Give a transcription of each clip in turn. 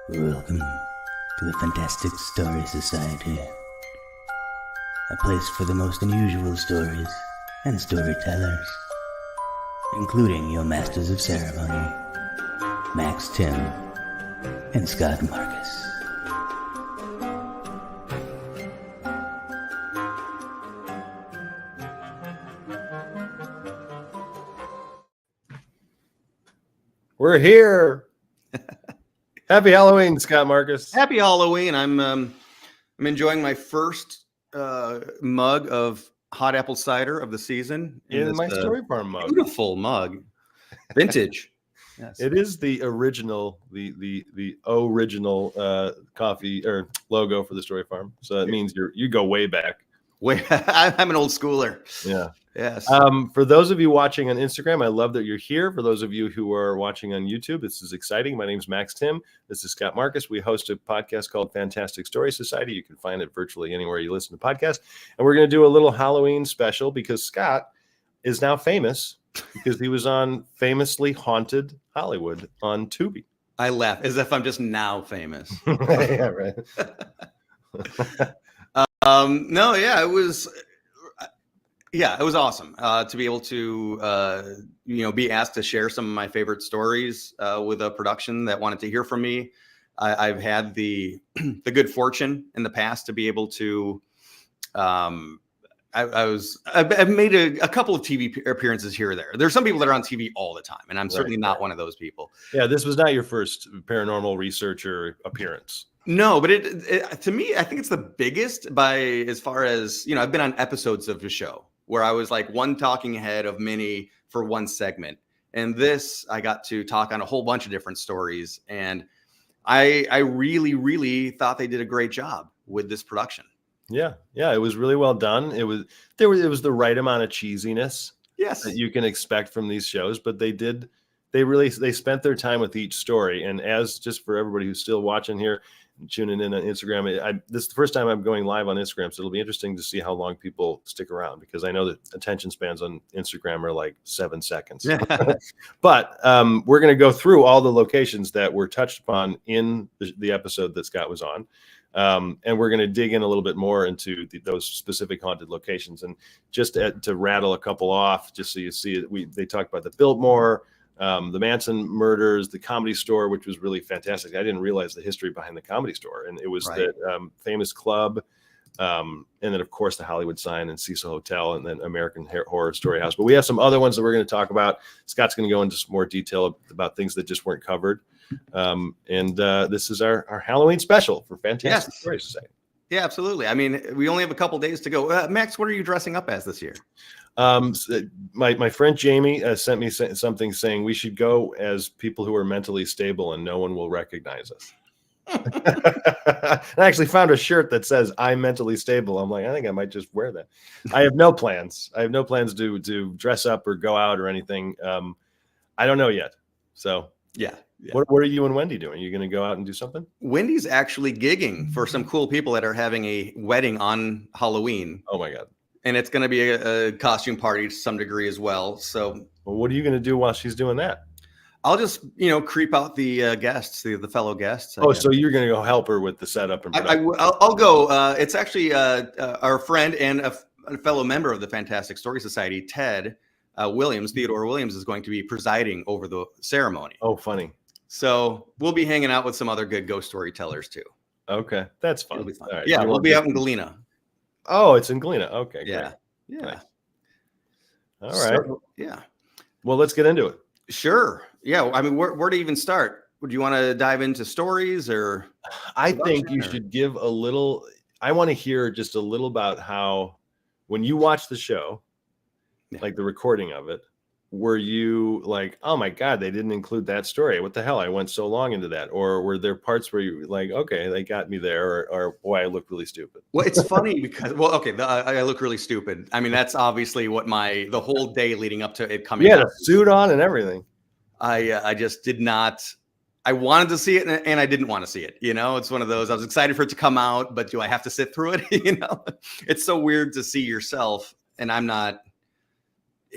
Welcome to the Fantastic Story Society, a place for the most unusual stories and storytellers, including your masters of ceremony, Max Tim and Scott Markus. We're here. Happy Halloween, Scott Markus. Happy Halloween. I'm enjoying my first mug of hot apple cider of the season. In my Story Farm mug. Beautiful mug. Vintage. Yes. It is the original, the original coffee or logo for the Story Farm. So that means you go way back. I'm an old schooler. Yeah. Yes. For those of you watching on Instagram, I love that you're here. For those of you who are watching on YouTube, this is exciting. My name is Max Tim. This is Scott Markus. We host a podcast called Fantastic Story Society. You can find it virtually anywhere you listen to podcasts. And we're going to do a little Halloween special because Scott is now famous because he was on Famously Haunted Hollywood on Tubi. I laugh as if I'm just now famous. Yeah, right. It was. Yeah, it was awesome to be able to, be asked to share some of my favorite stories with a production that wanted to hear from me. I've had the good fortune in the past to be able to. I've made a couple of TV appearances here or there. There's some people that are on TV all the time, and I'm certainly not one of those people. Yeah, this was not your first paranormal researcher appearance. No, but it to me, I think it's the biggest as far as, I've been on episodes of the show where I was like one talking head of many for one segment. And this, I got to talk on a whole bunch of different stories. And I really, really thought they did a great job with this production. Yeah. It was really well done. It was the right amount of cheesiness. Yes. That you can expect from these shows, but they spent their time with each story. And as just for everybody who's still watching here, tuning in on Instagram, this is the first time I'm going live on Instagram, so it'll be interesting to see how long people stick around because I know that attention spans on Instagram are like 7 seconds. But we're going to go through all the locations that were touched upon in the episode that Scott was on, and we're going to dig in a little bit more into those specific haunted locations. And just to rattle a couple off, just so you see it, they talked about the Biltmore, the Manson murders, the Comedy Store, which was really fantastic. I didn't realize the history behind the Comedy Store, and it was the famous club, and then of course the Hollywood Sign and Cecil Hotel, and then American Horror Story House. But we have some other ones that we're going to talk about. Scott's going to go into some more detail about things that just weren't covered, and this is our Halloween special for Fantastic Story Society. Yeah, absolutely. I mean, we only have a couple days to go. Max, what are you dressing up as this year? My friend Jamie sent me something saying we should go as people who are mentally stable and no one will recognize us. I actually found a shirt that says I'm mentally stable. I'm like, I think I might just wear that. I have no plans. to dress up or go out or anything. I don't know yet. So yeah. What are you and Wendy doing? Are you going to go out and do something? Wendy's actually gigging for some cool people that are having a wedding on Halloween. Oh my God. And it's going to be a costume party to some degree as well. So, what are you going to do while she's doing that? I'll just, creep out the guests, the fellow guests. So you're going to go help her with the setup and production. I'll go. It's actually our friend and a fellow member of the Fantastic Story Society, Ted Theodore Williams, is going to be presiding over the ceremony. Oh, funny. So we'll be hanging out with some other good ghost storytellers too. Okay, that's fun. It'll be fun. Right. Yeah, we'll be out in Galena. Oh, it's in Galena. Okay. Yeah. Great. Yeah. Nice. All right. So, yeah. Well, let's get into it. Sure. Yeah. I mean, where to even start? Would you want to dive into stories or? I think you should give a little. I want to hear just a little about how, when you watch the show, like the recording of it, were you like, oh my God, they didn't include that story? What the hell? I went so long into that. Or were there parts where you were like, okay, they got me there, or boy, I look really stupid? Well, it's funny because, I look really stupid. I mean, that's obviously what the whole day leading up to it coming out. Yeah, the suit on and everything. I just did not. I wanted to see it and I didn't want to see it. It's one of those, I was excited for it to come out, but do I have to sit through it? It's so weird to see yourself, and I'm not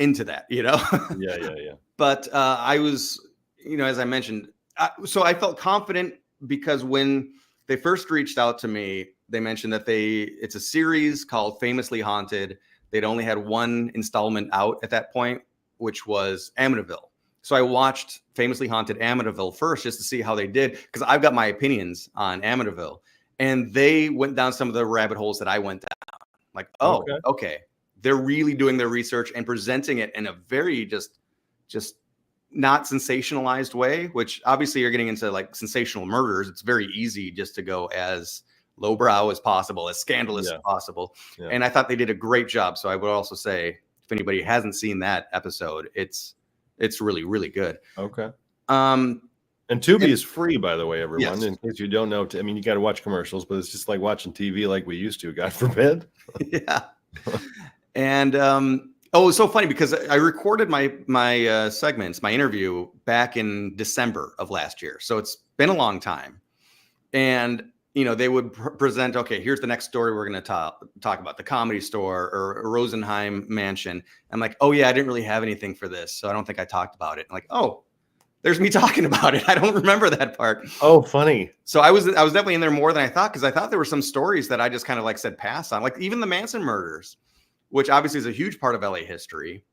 into that, Yeah. Yeah. But I was, as I mentioned, so I felt confident because when they first reached out to me, they mentioned that it's a series called Famously Haunted. They'd only had one installment out at that point, which was Amityville. So I watched Famously Haunted Amityville first just to see how they did, because I've got my opinions on Amityville. And they went down some of the rabbit holes that I went down. Like, oh, okay. They're really doing their research and presenting it in a very just not sensationalized way, which obviously you're getting into like sensational murders. It's very easy just to go as lowbrow as possible, as scandalous as possible. Yeah. And I thought they did a great job. So I would also say, if anybody hasn't seen that episode, it's really, really good. Okay. And Tubi is free, by the way, everyone. Yes. In case you don't know, I mean, you got to watch commercials, but it's just like watching TV like we used to, God forbid. Yeah. And it's so funny because I recorded my segments, my interview back in December of last year. So it's been a long time. And, they would present, okay, here's the next story we're going to talk about, the Comedy Store or Rosenheim Mansion. I'm like, oh, yeah, I didn't really have anything for this, so I don't think I talked about it. I'm like, oh, there's me talking about it. I don't remember that part. Oh, funny. So I was definitely in there more than I thought, because I thought there were some stories that I just kind of like said pass on, like even the Manson murders, which obviously is a huge part of LA history.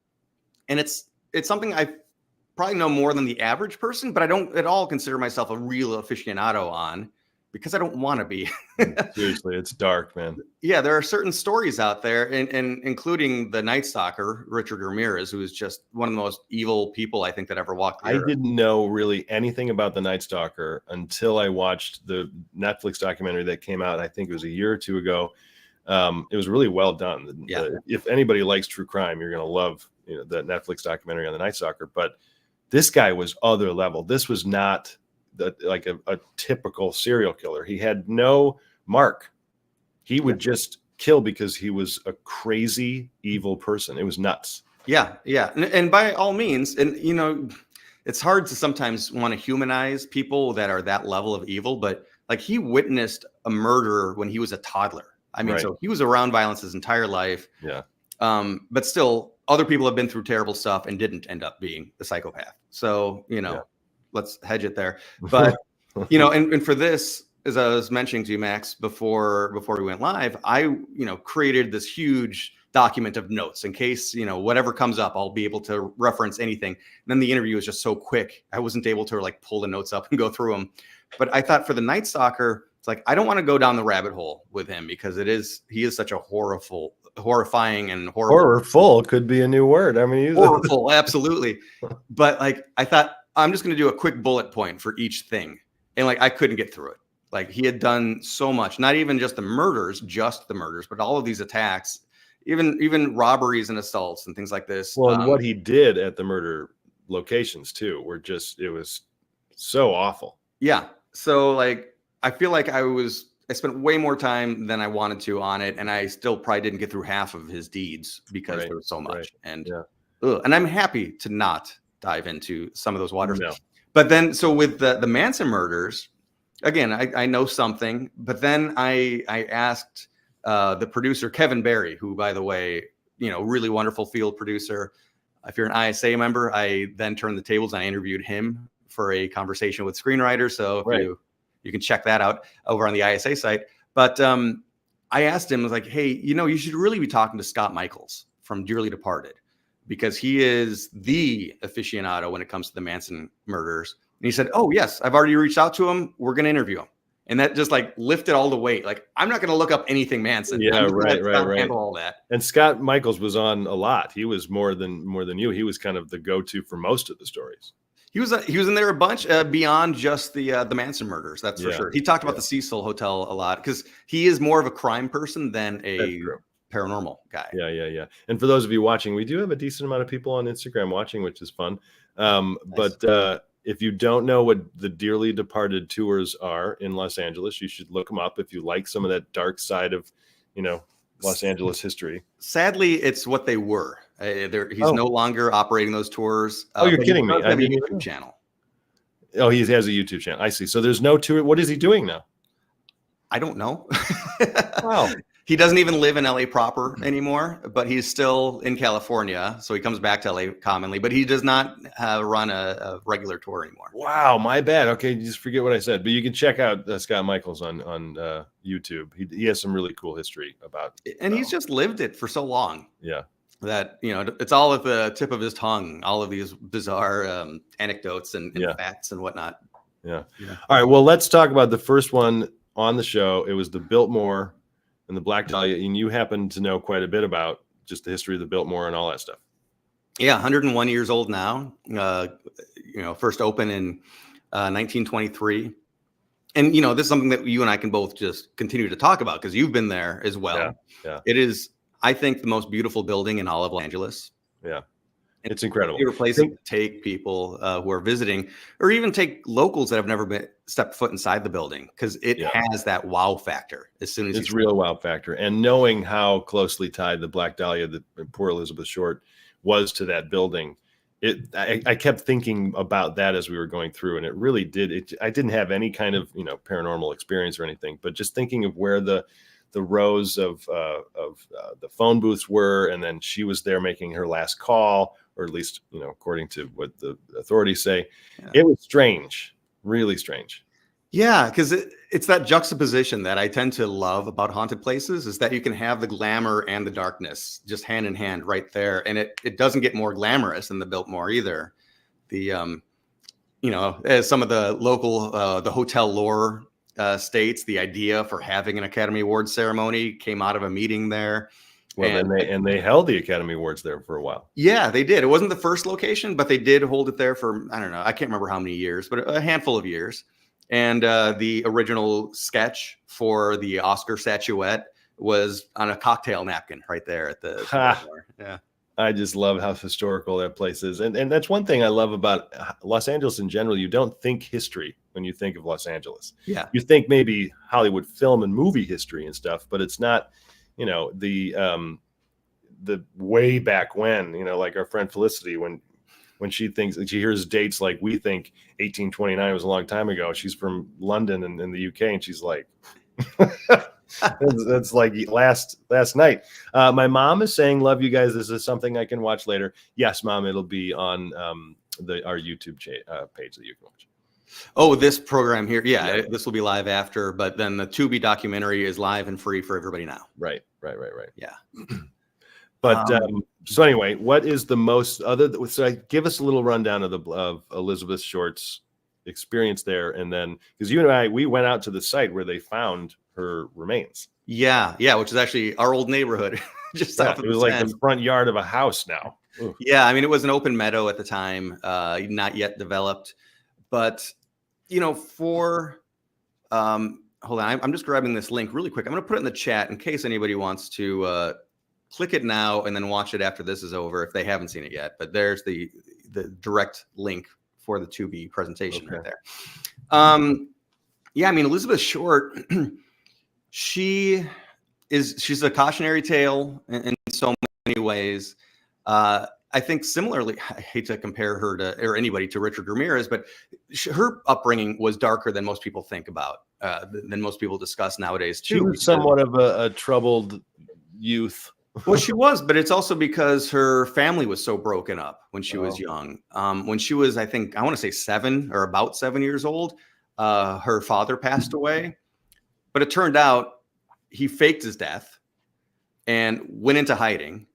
And it's something I probably know more than the average person, but I don't at all consider myself a real aficionado on, because I don't want to be. Seriously, it's dark, man. Yeah, there are certain stories out there, and including the Night Stalker, Richard Ramirez, who is just one of the most evil people I think that ever walked the earth. I didn't know really anything about the Night Stalker until I watched the Netflix documentary that came out, I think it was a year or two ago. It was really well done. Yeah. If anybody likes true crime, you're going to love the Netflix documentary on the Night Stalker. But this guy was other level. This was not like a typical serial killer. He had no mark. He would just kill because he was a crazy, evil person. It was nuts. Yeah. And by all means, and it's hard to sometimes want to humanize people that are that level of evil, but like he witnessed a murder when he was a toddler. I mean, So he was around violence his entire life. Yeah. But still, other people have been through terrible stuff and didn't end up being the psychopath. So, let's hedge it there. But, and for this, as I was mentioning to you, Max, before we went live, I, created this huge document of notes in case, whatever comes up, I'll be able to reference anything. And then the interview was just so quick, I wasn't able to like pull the notes up and go through them. But I thought for the Night Stalker, it's like, I don't want to go down the rabbit hole with him, because he is such a horrifying and horrorful could be a new word. I mean, horrorful, absolutely. But like, I thought I'm just going to do a quick bullet point for each thing. And like, I couldn't get through it. Like he had done so much, not even just the murders, but all of these attacks, even robberies and assaults and things like this. Well, and what he did at the murder locations too, it was so awful. Yeah. So like, I feel like I spent way more time than I wanted to on it, and I still probably didn't get through half of his deeds because there was so much. And I'm happy to not dive into some of those waters. No. But then, so with the Manson murders, again, I know something, but then I asked the producer, Kevin Barry, who, by the way, really wonderful field producer. If you're an ISA member, I then turned the tables and I interviewed him for a conversation with screenwriters. So if you can check that out over on the ISA site. But I asked him, I was like, hey, you should really be talking to Scott Michaels from Dearly Departed, because he is the aficionado when it comes to the Manson murders. And he said, oh, yes, I've already reached out to him. We're going to interview him. And that just like lifted all the weight. Like, I'm not going to look up anything Manson. Yeah, right. Handle all that. And Scott Michaels was on a lot. He was more than you. He was kind of the go-to for most of the stories. He was in there a bunch beyond just the Manson murders. That's for sure. He talked about the Cecil Hotel a lot because he is more of a crime person than a paranormal guy. Yeah. And for those of you watching, we do have a decent amount of people on Instagram watching, which is fun. Nice. But if you don't know what the Dearly Departed tours are in Los Angeles, you should look them up if you like some of that dark side of, Los Angeles history. Sadly, it's what they were. He's no longer operating those tours. You're kidding me. I have a YouTube channel. Oh, he has a YouTube channel. I see. So there's no tour. What is he doing now? I don't know. Wow. He doesn't even live in LA proper anymore, but he's still in California. So he comes back to LA commonly, but he does not run a regular tour anymore. Wow, my bad. Okay, just forget what I said. But you can check out Scott Michaels on YouTube. He has some really cool history about. And he's just lived it for so long. Yeah. That, you know, it's all at the tip of his tongue, all of these bizarre anecdotes and facts and whatnot. Yeah. All right. Well, let's talk about the first one on the show. It was the Biltmore and the Black Dahlia. And you happen to know quite a bit about just the history of the Biltmore and all that stuff. Yeah. 101 years old now. First opened in 1923. And, you know, this is something that you and I can both just continue to talk about because you've been there as well. Yeah. It is, I think, the most beautiful building in all of Los Angeles. Yeah. It's incredible. Your place to take people who are visiting, or even take locals that have never stepped foot inside the building, because it has that wow factor. As soon as it's real wow factor, and knowing how closely tied the Black Dahlia, the poor Elizabeth Short, was to that building, I kept thinking about that as we were going through, and it really did. I didn't have any kind of paranormal experience or anything, but just thinking of where the rows of the phone booths were, and then she was there making her last call. Or at least, according to what the authorities say, It was strange, really strange. Yeah, because it's that juxtaposition that I tend to love about haunted places, is that you can have the glamour and the darkness just hand in hand right there. And it doesn't get more glamorous than the Biltmore either. The, as some of the local, the hotel lore states, the idea for having an Academy Award ceremony came out of a meeting there. Well, and they held the Academy Awards there for a while. Yeah, they did. It wasn't the first location, but they did hold it there for, I don't know, I can't remember how many years, but a handful of years. And the original sketch for the Oscar statuette was on a cocktail napkin right there at the bar. Yeah. I just love how historical that place is. And that's one thing I love about Los Angeles in general. You don't think history when you think of Los Angeles. Yeah. You think maybe Hollywood film and movie history and stuff, but it's not, the way back when, like our friend Felicity, when she hears dates like we think 1829 was a long time ago. She's from London and in the UK, and she's like, that's like last night. My mom is saying, love you guys. This is something I can watch later. Yes, Mom, it'll be on our YouTube page that you can watch. Oh, this program here. Yeah, this will be live after, but then the Tubi documentary is live and free for everybody now. Right. Yeah. But so anyway, what is the most so give us a little rundown of Elizabeth Short's experience there. And then, because you and I, we went out to the site where they found her remains. Yeah. Which is actually our old neyborhood. Just south of it was like the front yard of a house now. Ooh. Yeah. I mean, it was an open meadow at the time, not yet developed. But, hold on, I'm just grabbing this link really quick. I'm going to put it in the chat in case anybody wants to click it now and then watch it after this is over if they haven't seen it yet. But there's the direct link for the Tubi presentation right there. I mean, Elizabeth Short, she's a cautionary tale in so many ways. I think similarly, I hate to compare her or anybody to Richard Ramirez, but her upbringing was darker than most people think about, than most people discuss nowadays too. She was somewhat of a troubled youth. Well, she was, but it's also because her family was so broken up when she was young. When she was, I want to say 7 or about 7 years old, her father passed away, but it turned out he faked his death and went into hiding.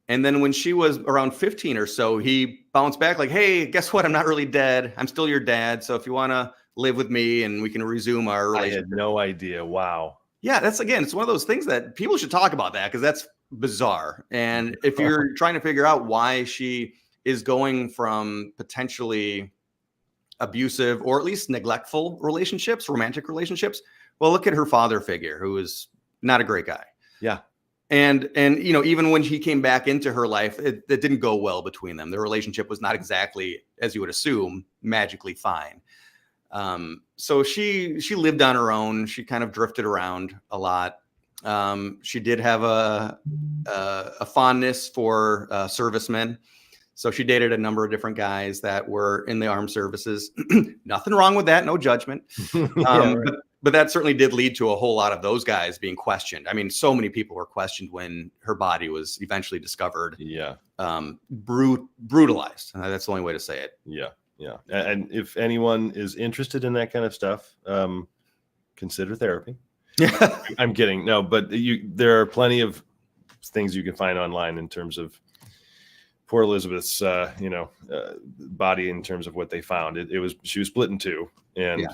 And then when she was around 15 or so, he bounced back like, hey, guess what? I'm not really dead. I'm still your dad. So if you want to live with me and we can resume our relationship. I had no idea. Wow. Yeah, it's one of those things that people should talk about that because that's bizarre. And if you're trying to figure out why she is going from potentially abusive or at least neglectful relationships, romantic relationships, well, look at her father figure, who is not a great guy. Yeah. And even when he came back into her life, it didn't go well between them. Their relationship was not exactly, as you would assume, magically fine. So she lived on her own. She kind of drifted around a lot. She did have a fondness for servicemen. So she dated a number of different guys that were in the armed services. Nothing wrong with that. No judgment. but that certainly did lead to a whole lot of those guys being questioned. I mean, so many people were questioned when her body was eventually discovered. Yeah. Brutalized. That's the only way to say it. Yeah. Yeah. And if anyone is interested in that kind of stuff, consider therapy. Yeah. I'm kidding. No, but there are plenty of things you can find online in terms of poor Elizabeth's, body, in terms of what they found. She was split in two and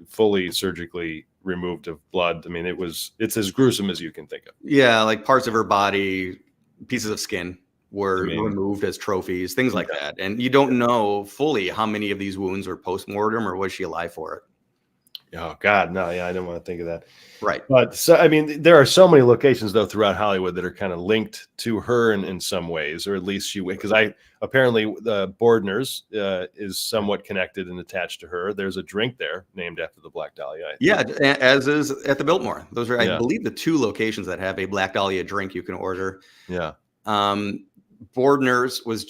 fully surgically removed of blood. I mean, it's as gruesome as you can think of. Yeah, like parts of her body, pieces of skin were removed as trophies, things like that. And you don't know fully how many of these wounds were post-mortem, or was she alive for it? Oh God, no, yeah, I don't want to think of that. Right. But so, I mean, there are so many locations though throughout Hollywood that are kind of linked to her in some ways, or at least because apparently the Bordner's is somewhat connected and attached to her. There's a drink there named after the Black Dahlia. Yeah, as is at the Biltmore. Those are, I believe, the two locations that have a Black Dahlia drink you can order. Yeah. Bordner's was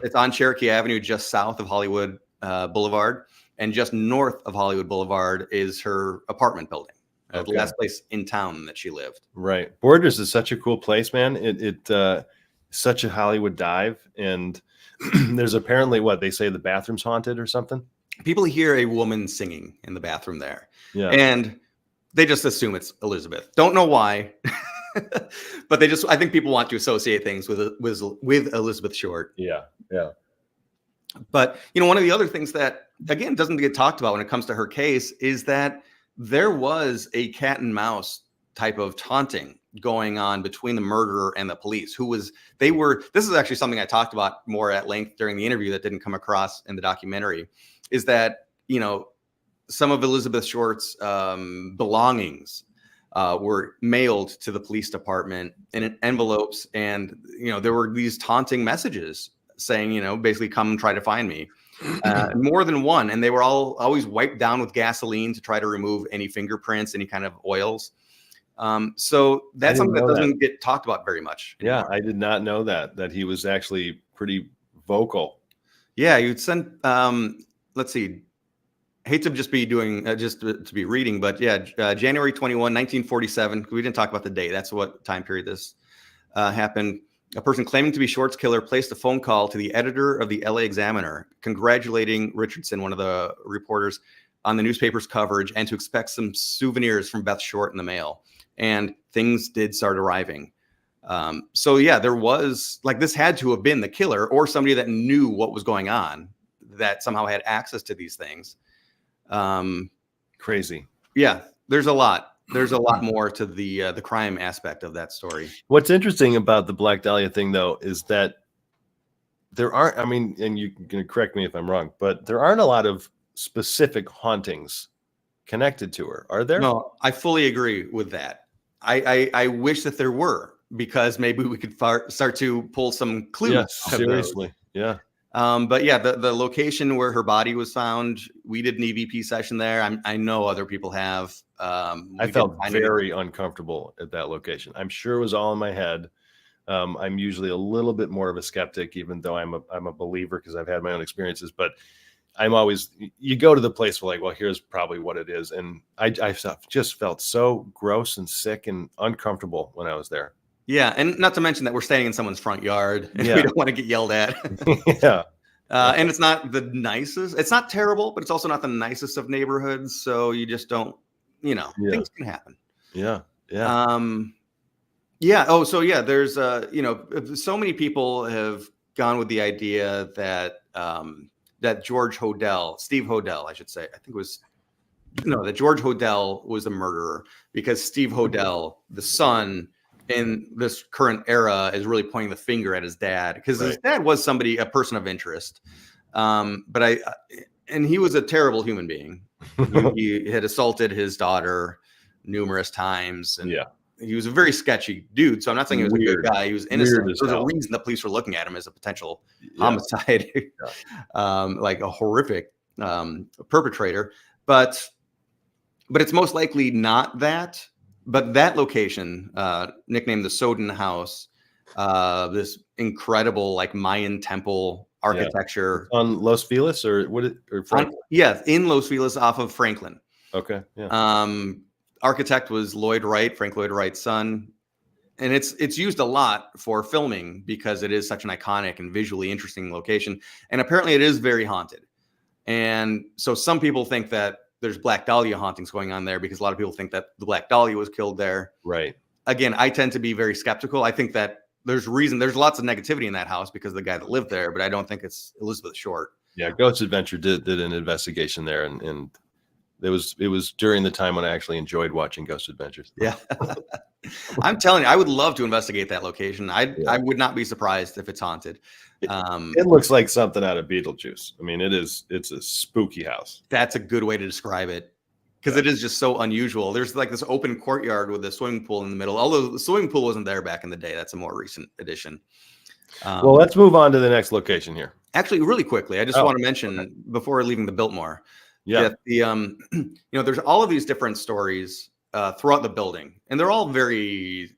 it's on Cherokee Avenue, just south of Hollywood Boulevard. And just north of Hollywood Boulevard is her apartment building, the last place in town that she lived. Right. Borders is such a cool place, man. It's such a Hollywood dive. And there's apparently, they say the bathroom's haunted or something? People hear a woman singing in the bathroom there. Yeah. And they just assume it's Elizabeth. Don't know why. But I think people want to associate things with Elizabeth Short. Yeah. Yeah. But, one of the other things that, again, doesn't get talked about when it comes to her case is that there was a cat and mouse type of taunting going on between the murderer and the police, this is actually something I talked about more at length during the interview that didn't come across in the documentary, is that, some of Elizabeth Short's belongings were mailed to the police department in envelopes. And, there were these taunting messages saying, basically, come try to find me. More than one. And they were always wiped down with gasoline to try to remove any fingerprints, any kind of oils. So that's something that doesn't get talked about very much anymore. Yeah, I did not know that he was actually pretty vocal. Yeah, you'd send, let's see, hate to just be doing, just to be reading, but January 21, 1947. We didn't talk about the date. That's what time period this happened. A person claiming to be Short's killer placed a phone call to the editor of the LA Examiner, congratulating Richardson, one of the reporters, on the newspaper's coverage, and to expect some souvenirs from Beth Short in the mail. And things did start arriving. There was, this had to have been the killer or somebody that knew what was going on, that somehow had access to these things. Crazy. Yeah, there's a lot. There's a lot more to the crime aspect of that story. What's interesting about the Black Dahlia thing, though, is that there aren't, and you can correct me if I'm wrong, but there aren't a lot of specific hauntings connected to her, are there? No, I fully agree with that. I wish that there were, because maybe we could start to pull some clues. Yeah, seriously. Yeah. But the location where her body was found, we did an EVP session there. I know other people have. I felt very uncomfortable at that location. I'm sure it was all in my head. I'm usually a little bit more of a skeptic, even though I'm a believer because I've had my own experiences. But I'm always, you go to the place where here's probably what it is, and I just felt so gross and sick and uncomfortable when I was there. Yeah, and not to mention that we're staying in someone's front yard, and we don't want to get yelled at. Yeah. And it's not the nicest. It's not terrible, but it's also not the nicest of neighborhoods. So you just don't, things can happen. Yeah. Yeah. Oh, so there's, so many people have gone with the idea that, that Steve Hodel, I should say, that George Hodel was a murderer, because Steve Hodel, the son, in this current era, is really pointing the finger at his dad, because his dad was a person of interest. But he was a terrible human being. He had assaulted his daughter numerous times, and he was a very sketchy dude. So I'm not saying he was a good guy. He was innocent. There's a reason the police were looking at him as a potential homicide, like a horrific perpetrator. But it's most likely not that. But that location, nicknamed the Soden House, this incredible Mayan temple architecture on Los Feliz, or what? In Los Feliz, off of Franklin. Okay. Yeah. Architect was Lloyd Wright, Frank Lloyd Wright's son. And it's used a lot for filming because it is such an iconic and visually interesting location. And apparently it is very haunted. And so some people think that there's Black Dahlia hauntings going on there because a lot of people think that the Black Dahlia was killed there. Right. Again, I tend to be very skeptical. I think that there's lots of negativity in that house because of the guy that lived there, but I don't think it's Elizabeth Short. Yeah. Ghost Adventure did an investigation there, and it was during the time when I actually enjoyed watching Ghost Adventures. Yeah. I'm telling you, I would love to investigate that location. I would not be surprised if it's haunted. It looks like something out of Beetlejuice. I mean, it's a spooky house. That's a good way to describe it because it is just so unusual. There's like this open courtyard with a swimming pool in the middle, although the swimming pool wasn't there back in the day. That's a more recent addition. Well, let's move on to the next location here. Actually, really quickly, I just want to mention before leaving the Biltmore, there's all of these different stories throughout the building, and they're all very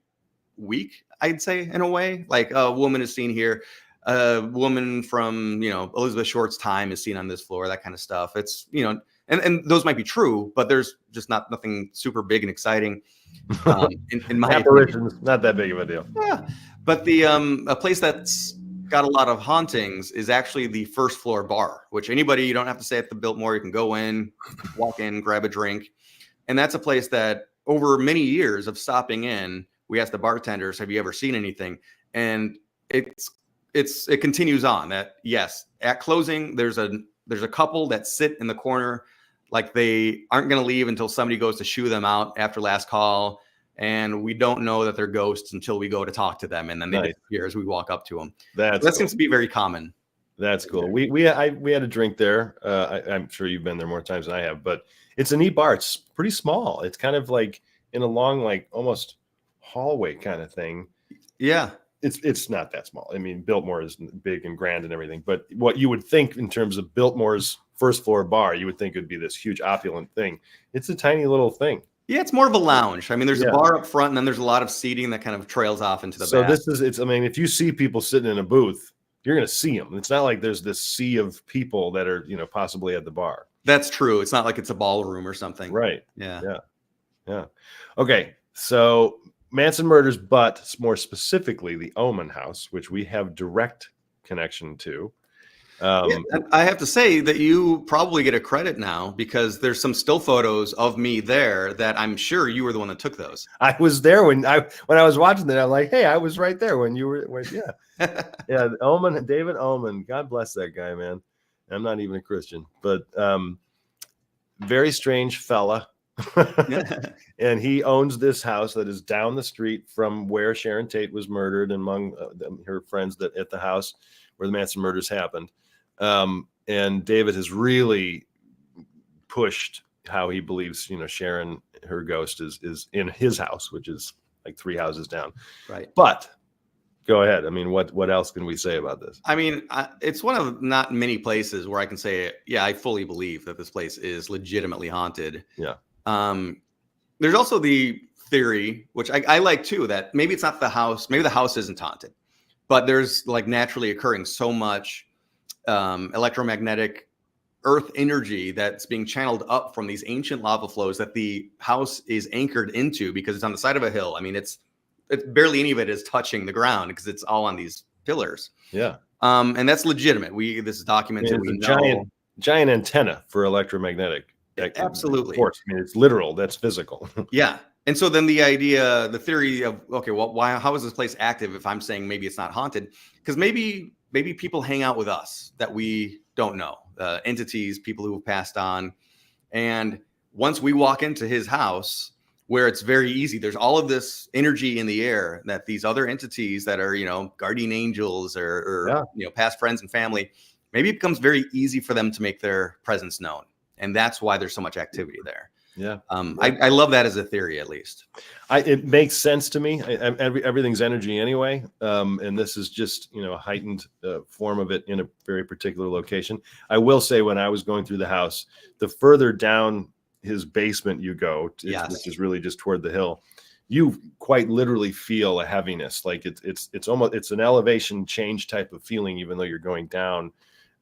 weak, I'd say, in a way. Like a woman is seen here, a woman from Elizabeth Short's time is seen on this floor, that kind of stuff. It's and those might be true, but there's just nothing super big and exciting. In my apparitions, not that big of a deal. Yeah, but the a place that's got a lot of hauntings is actually the first floor bar, which anybody, you don't have to stay at the Biltmore. You can go in, walk in, grab a drink. And that's a place that over many years of stopping in, we asked the bartenders, have you ever seen anything? And it continues on that. Yes. At closing, there's a couple that sit in the corner, like they aren't going to leave until somebody goes to shoo them out after last call. And we don't know that they're ghosts until we go to talk to them, and then they disappear as we walk up to them. That cool. Seems to be very common. That's cool. We had a drink there. I'm sure you've been there more times than I have, but it's a neat bar. It's pretty small. It's kind of like in a long, like almost hallway kind of thing. Yeah, it's not that small. I mean, Biltmore is big and grand and everything, but what you would think in terms of Biltmore's first floor bar, you would think it would be this huge opulent thing. It's a tiny little thing. Yeah, it's more of a lounge. I mean, there's a bar up front, and then there's a lot of seating that kind of trails off into the back. So I mean, if you see people sitting in a booth, you're going to see them. It's not like there's this sea of people that are, possibly at the bar. That's true. It's not like it's a ballroom or something. Right. Yeah. Okay. So Manson murders, but more specifically the Omen house, which we have direct connection to. I have to say that you probably get a credit now because there's some still photos of me there that I'm sure you were the one that took those. I was there when I was watching that. I'm like, hey, I was right there when you were. Yeah. Omen, David Omen. God bless that guy, man. I'm not even a Christian, but very strange fella. And he owns this house that is down the street from where Sharon Tate was murdered, among her friends at the house where the Manson murders happened. And David has really pushed how he believes, Sharon, her ghost is in his house, which is like 3 houses down. Right. But go ahead. I mean, what else can we say about this? I mean, it's one of not many places where I can say, yeah, I fully believe that this place is legitimately haunted. Yeah. There's also the theory, which I like too, that maybe it's not the house. Maybe the house isn't haunted, but there's like naturally occurring so much electromagnetic earth energy that's being channeled up from these ancient lava flows that the house is anchored into because it's on the side of a hill. I mean, it's barely any of it is touching the ground because it's all on these pillars. Yeah. And that's legitimate. This is documented. It's a giant antenna for electromagnetic. Absolutely. Of course. I mean, it's literal. That's physical. Yeah. And so then the theory of, okay, well, how is this place active if I'm saying maybe it's not haunted? Because maybe people hang out with us that we don't know, entities, people who have passed on. And once we walk into his house, where it's very easy, there's all of this energy in the air that these other entities that are, guardian angels or past friends and family, maybe it becomes very easy for them to make their presence known. And that's why there's so much activity there. Yeah. I love that as a theory, at least. It makes sense to me. Everything's energy anyway. And this is just, a heightened form of it in a very particular location. I will say when I was going through the house, the further down his basement you go, which is really just toward the hill, you quite literally feel a heaviness. Like it's an elevation change type of feeling, even though you're going down.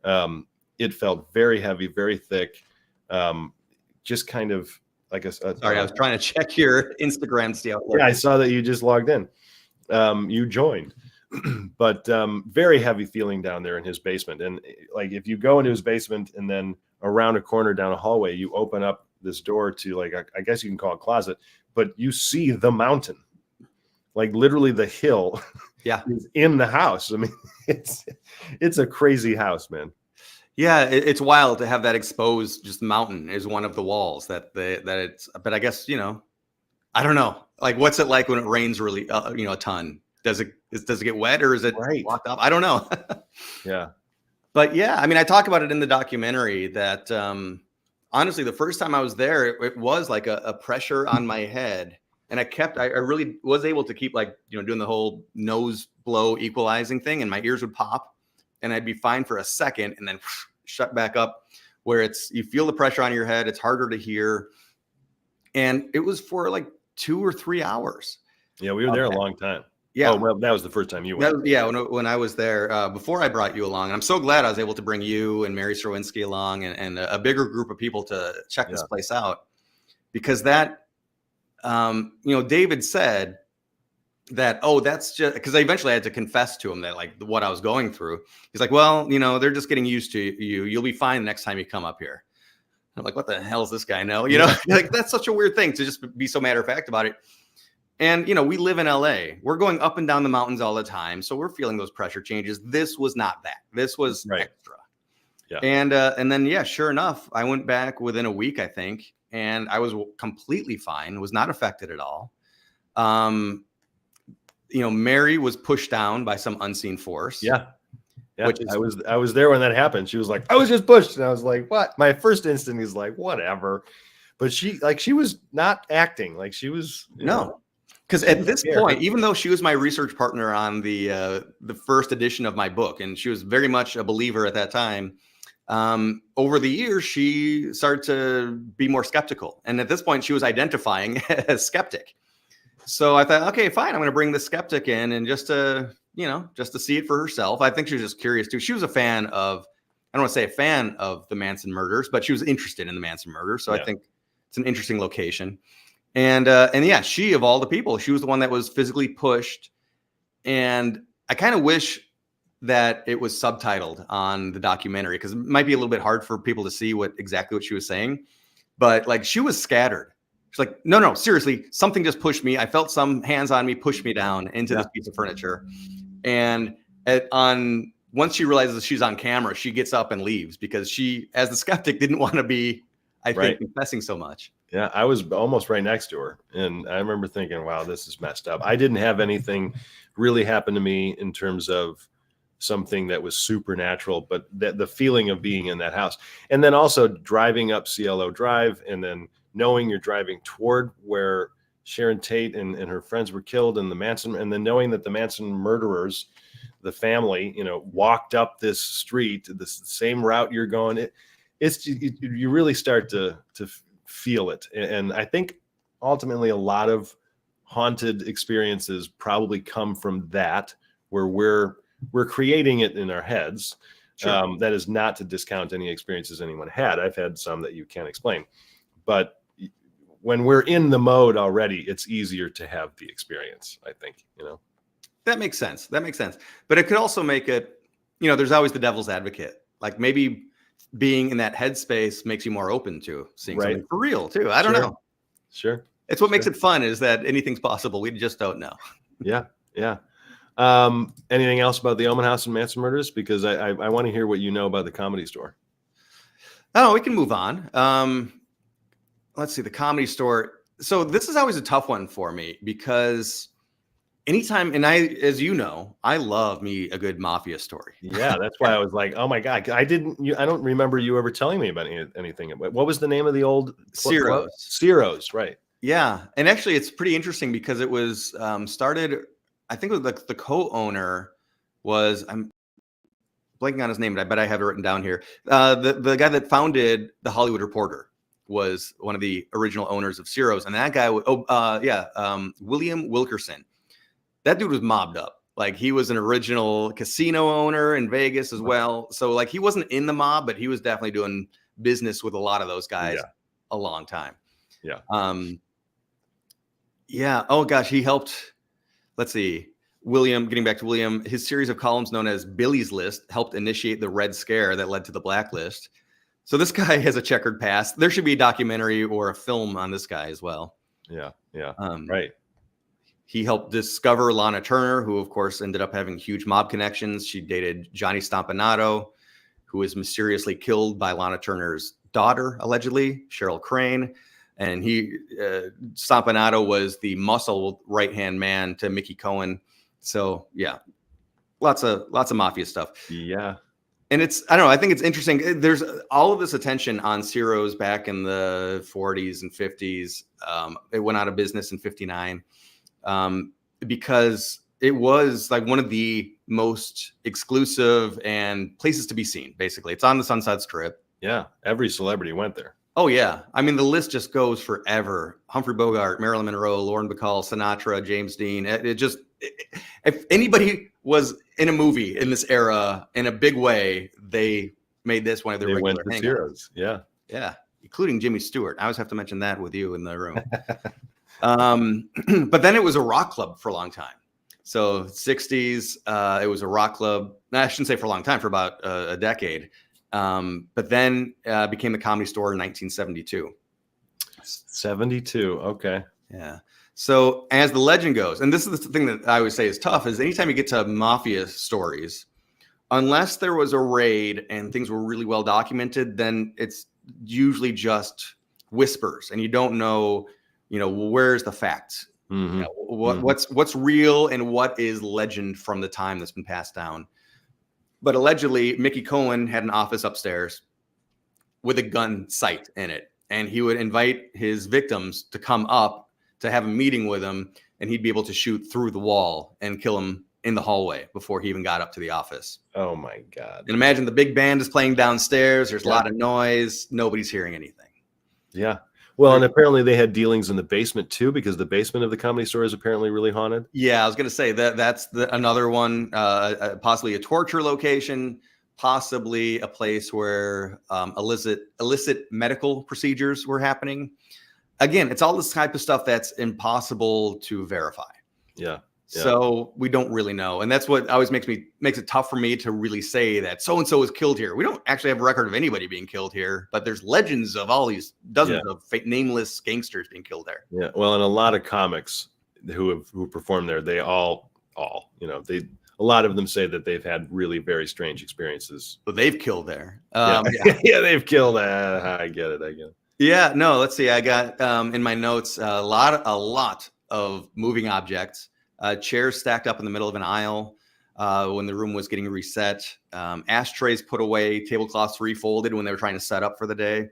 It felt very heavy, very thick. just kind of like Sorry, I was trying to check your Instagram to see how it looks. Yeah, I saw that you just logged in. You joined. But very heavy feeling down there in his basement. And like if you go into his basement and then around a corner down a hallway, you open up this door to like I guess you can call it a closet, but you see the mountain, like literally the hill. Yeah, is in the house. I mean, it's a crazy house, man. Yeah, it's wild to have that exposed. Just mountain is one of the walls that it's. But I guess I don't know. Like, what's it like when it rains really? A ton. Does it get wet or is it locked up? I don't know. Yeah. But yeah, I mean, I talk about it in the documentary that honestly, the first time I was there, it was like a pressure on my head. And I really was able to keep doing the whole nose blow equalizing thing, and my ears would pop and I'd be fine for a second and then shut back up, where you feel the pressure on your head. It's harder to hear. And it was for like 2 or 3 hours. Yeah. We were there a long time. Yeah. Oh, well, that was the first time you went. When I was there, before I brought you along. And I'm so glad I was able to bring you and Mary Strowinsky along and a bigger group of people to check this place out. Because that, David said that, that's just because I eventually had to confess to him that what I was going through. He's like, well, they're just getting used to you. You'll be fine the next time you come up here. I'm like, what the hell does this guy know? Like that's such a weird thing to just be so matter of fact about it. And, we live in LA. We're going up and down the mountains all the time. So we're feeling those pressure changes. This was not that. This was extra. Yeah. And then, sure enough, I went back within a week, I think, and I was completely fine, was not affected at all. Mary was pushed down by some unseen force. Yeah. Yeah. I was there when that happened. She was like, I was just pushed. And I was like, what? My first instinct is like, whatever. But she was not acting like she was. No. Because at this point, even though she was my research partner on the first edition of my book, and she was very much a believer at that time, over the years, she started to be more skeptical. And at this point, she was identifying as skeptic. So I thought, okay, fine, I'm going to bring the skeptic in and just to see it for herself. I think she was just curious too. She was a fan of, I don't want to say a fan of the Manson murders, but she was interested in the Manson murders. So I think it's an interesting location. And she, of all the people, she was the one that was physically pushed. And I kind of wish that it was subtitled on the documentary, because it might be a little bit hard for people to see exactly what she was saying. But she was scattered. She's like, no, seriously, something just pushed me. I felt some hands on me, pushed me down into this piece of furniture. And once she realizes she's on camera, she gets up and leaves, because she, as the skeptic, didn't want to be, I think, confessing so much. Yeah, I was almost right next to her. And I remember thinking, wow, this is messed up. I didn't have anything really happen to me in terms of something that was supernatural, but the feeling of being in that house. And then also driving up CLO Drive, and then knowing you're driving toward where Sharon Tate and her friends were killed, and the Manson, and then knowing that the Manson murderers, the family, walked up this street, the same route you're going. You really start to feel it. And I think ultimately a lot of haunted experiences probably come from that, where we're creating it in our heads. Sure. That is not to discount any experiences anyone had. I've had some that you can't explain, but when we're in the mode already, it's easier to have the experience, I think. That makes sense. But it could also make it, there's always the devil's advocate. Like maybe being in that headspace makes you more open to seeing something for real too. I don't know. Sure. It's what makes it fun, is that anything's possible. We just don't know. Yeah. Anything else about the Omen House and Manson murders? Because I want to hear what you know about the Comedy Store. Oh, we can move on. Let's see, the Comedy Store. So this is always a tough one for me, because anytime, and as you know, I love me a good mafia story. Yeah, that's why I was like, oh my God, I don't remember you ever telling me about anything. What was the name of the old Ciro's? Ciro's, right? Yeah, and actually, it's pretty interesting, because it was started. I think it was the co-owner was, I'm blanking on his name, but I have it written down here. The guy that founded the Hollywood Reporter was one of the original owners of Ciro's, and that guy, William Wilkerson. That dude was mobbed up. Like, he was an original casino owner in Vegas as well. So he wasn't in the mob, but he was definitely doing business with a lot of those guys. a long time. Yeah. Yeah. Oh gosh, he helped. Let's see. William, getting back to William, his series of columns known as Billy's List helped initiate the Red Scare that led to the Blacklist. So this guy has a checkered past. There should be a documentary or a film on this guy as well. Yeah. Yeah. Right. He helped discover Lana Turner, who of course ended up having huge mob connections. She dated Johnny Stompanato, who was mysteriously killed by Lana Turner's daughter, allegedly, Cheryl Crane. And Stompanato was the muscle right-hand man to Mickey Cohen. So yeah, lots of mafia stuff. Yeah. And I don't know, I think it's interesting. There's all of this attention on Ciro's back in the 40s and 50s. It went out of business in 59 because it was like one of the most exclusive and places to be seen, basically. It's on the Sunset Strip. Yeah. Every celebrity went there. Oh, yeah. I mean, the list just goes forever. Humphrey Bogart, Marilyn Monroe, Lauren Bacall, Sinatra, James Dean. If anybody was in a movie in this era in a big way, they made this one of their regular hangouts. Heroes. Yeah. Yeah. Including Jimmy Stewart. I always have to mention that with you in the room. But then it was a rock club for a long time. So 60s, it was a rock club. I shouldn't say for a long time, for about a decade. But then became the Comedy Store in 1972. 72. Okay. Yeah. So as the legend goes, and this is the thing that I always say is tough, is anytime you get to mafia stories, unless there was a raid and things were really well documented, then it's usually just whispers and you don't know, where's the fact? Mm-hmm. What's real and what is legend from the time that's been passed down. But allegedly, Mickey Cohen had an office upstairs with a gun sight in it. And he would invite his victims to come up to have a meeting with him. And he'd be able to shoot through the wall and kill him in the hallway before he even got up to the office. Oh, my God. And imagine the big band is playing downstairs. There's a lot of noise. Nobody's hearing anything. Yeah. Well, and apparently they had dealings in the basement, too, because the basement of the Comedy Store is apparently really haunted. Yeah, I was going to say that's another one, possibly a torture location, possibly a place where illicit medical procedures were happening. Again, it's all this type of stuff that's impossible to verify. Yeah. So we don't really know. And that's what always makes it tough for me to really say that so-and-so was killed here. We don't actually have a record of anybody being killed here, but there's legends of all these dozens of nameless gangsters being killed there. Yeah. Well, and a lot of comics who perform there, they all, a lot of them say that they've had really very strange experiences. But they've killed there. Yeah, they've killed. I get it. Yeah. No, let's see. I got in my notes a lot of moving objects. Chairs stacked up in the middle of an aisle when the room was getting reset. Ashtrays put away, tablecloths refolded when they were trying to set up for the day.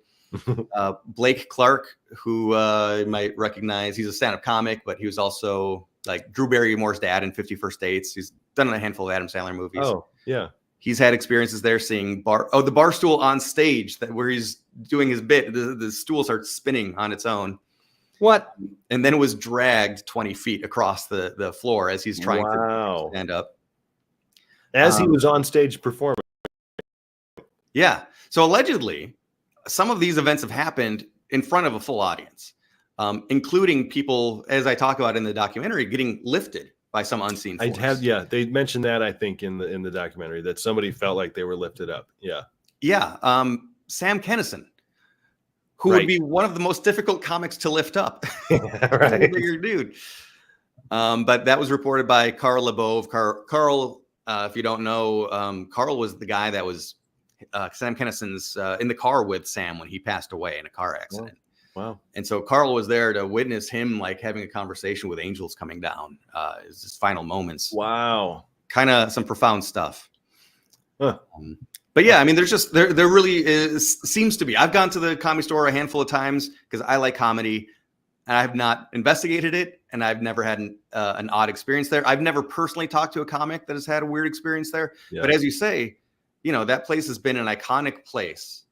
Blake Clark, who you might recognize, he's a stand-up comic, but he was also like Drew Barrymore's dad in 50 First Dates. He's done a handful of Adam Sandler movies. Oh, yeah. He's had experiences there seeing the bar stool on stage where he's doing his bit. The stool starts spinning on its own. What? And then it was dragged 20 feet across the floor as he's trying to stand up. As he was on stage performing. Yeah. So allegedly, some of these events have happened in front of a full audience, including people, as I talk about in the documentary, getting lifted by some unseen force. They mentioned that, I think, in the documentary, that somebody felt like they were lifted up. Yeah. Yeah. Sam Kinison, who would be one of the most difficult comics to lift up. Right. A bigger dude. But that was reported by Carl LeBove. Carl, if you don't know, Carl was the guy that was Sam Kinison's in the car with Sam when he passed away in a car accident. Wow. And so Carl was there to witness him like having a conversation with angels coming down. His final moments. Wow. Kind of some profound stuff. Huh. But yeah, I mean, there really seems to be. I've gone to the Comedy Store a handful of times because I like comedy, and I have not investigated it, and I've never had an odd experience there. I've never personally talked to a comic that has had a weird experience there. Yeah. But as you say, that place has been an iconic place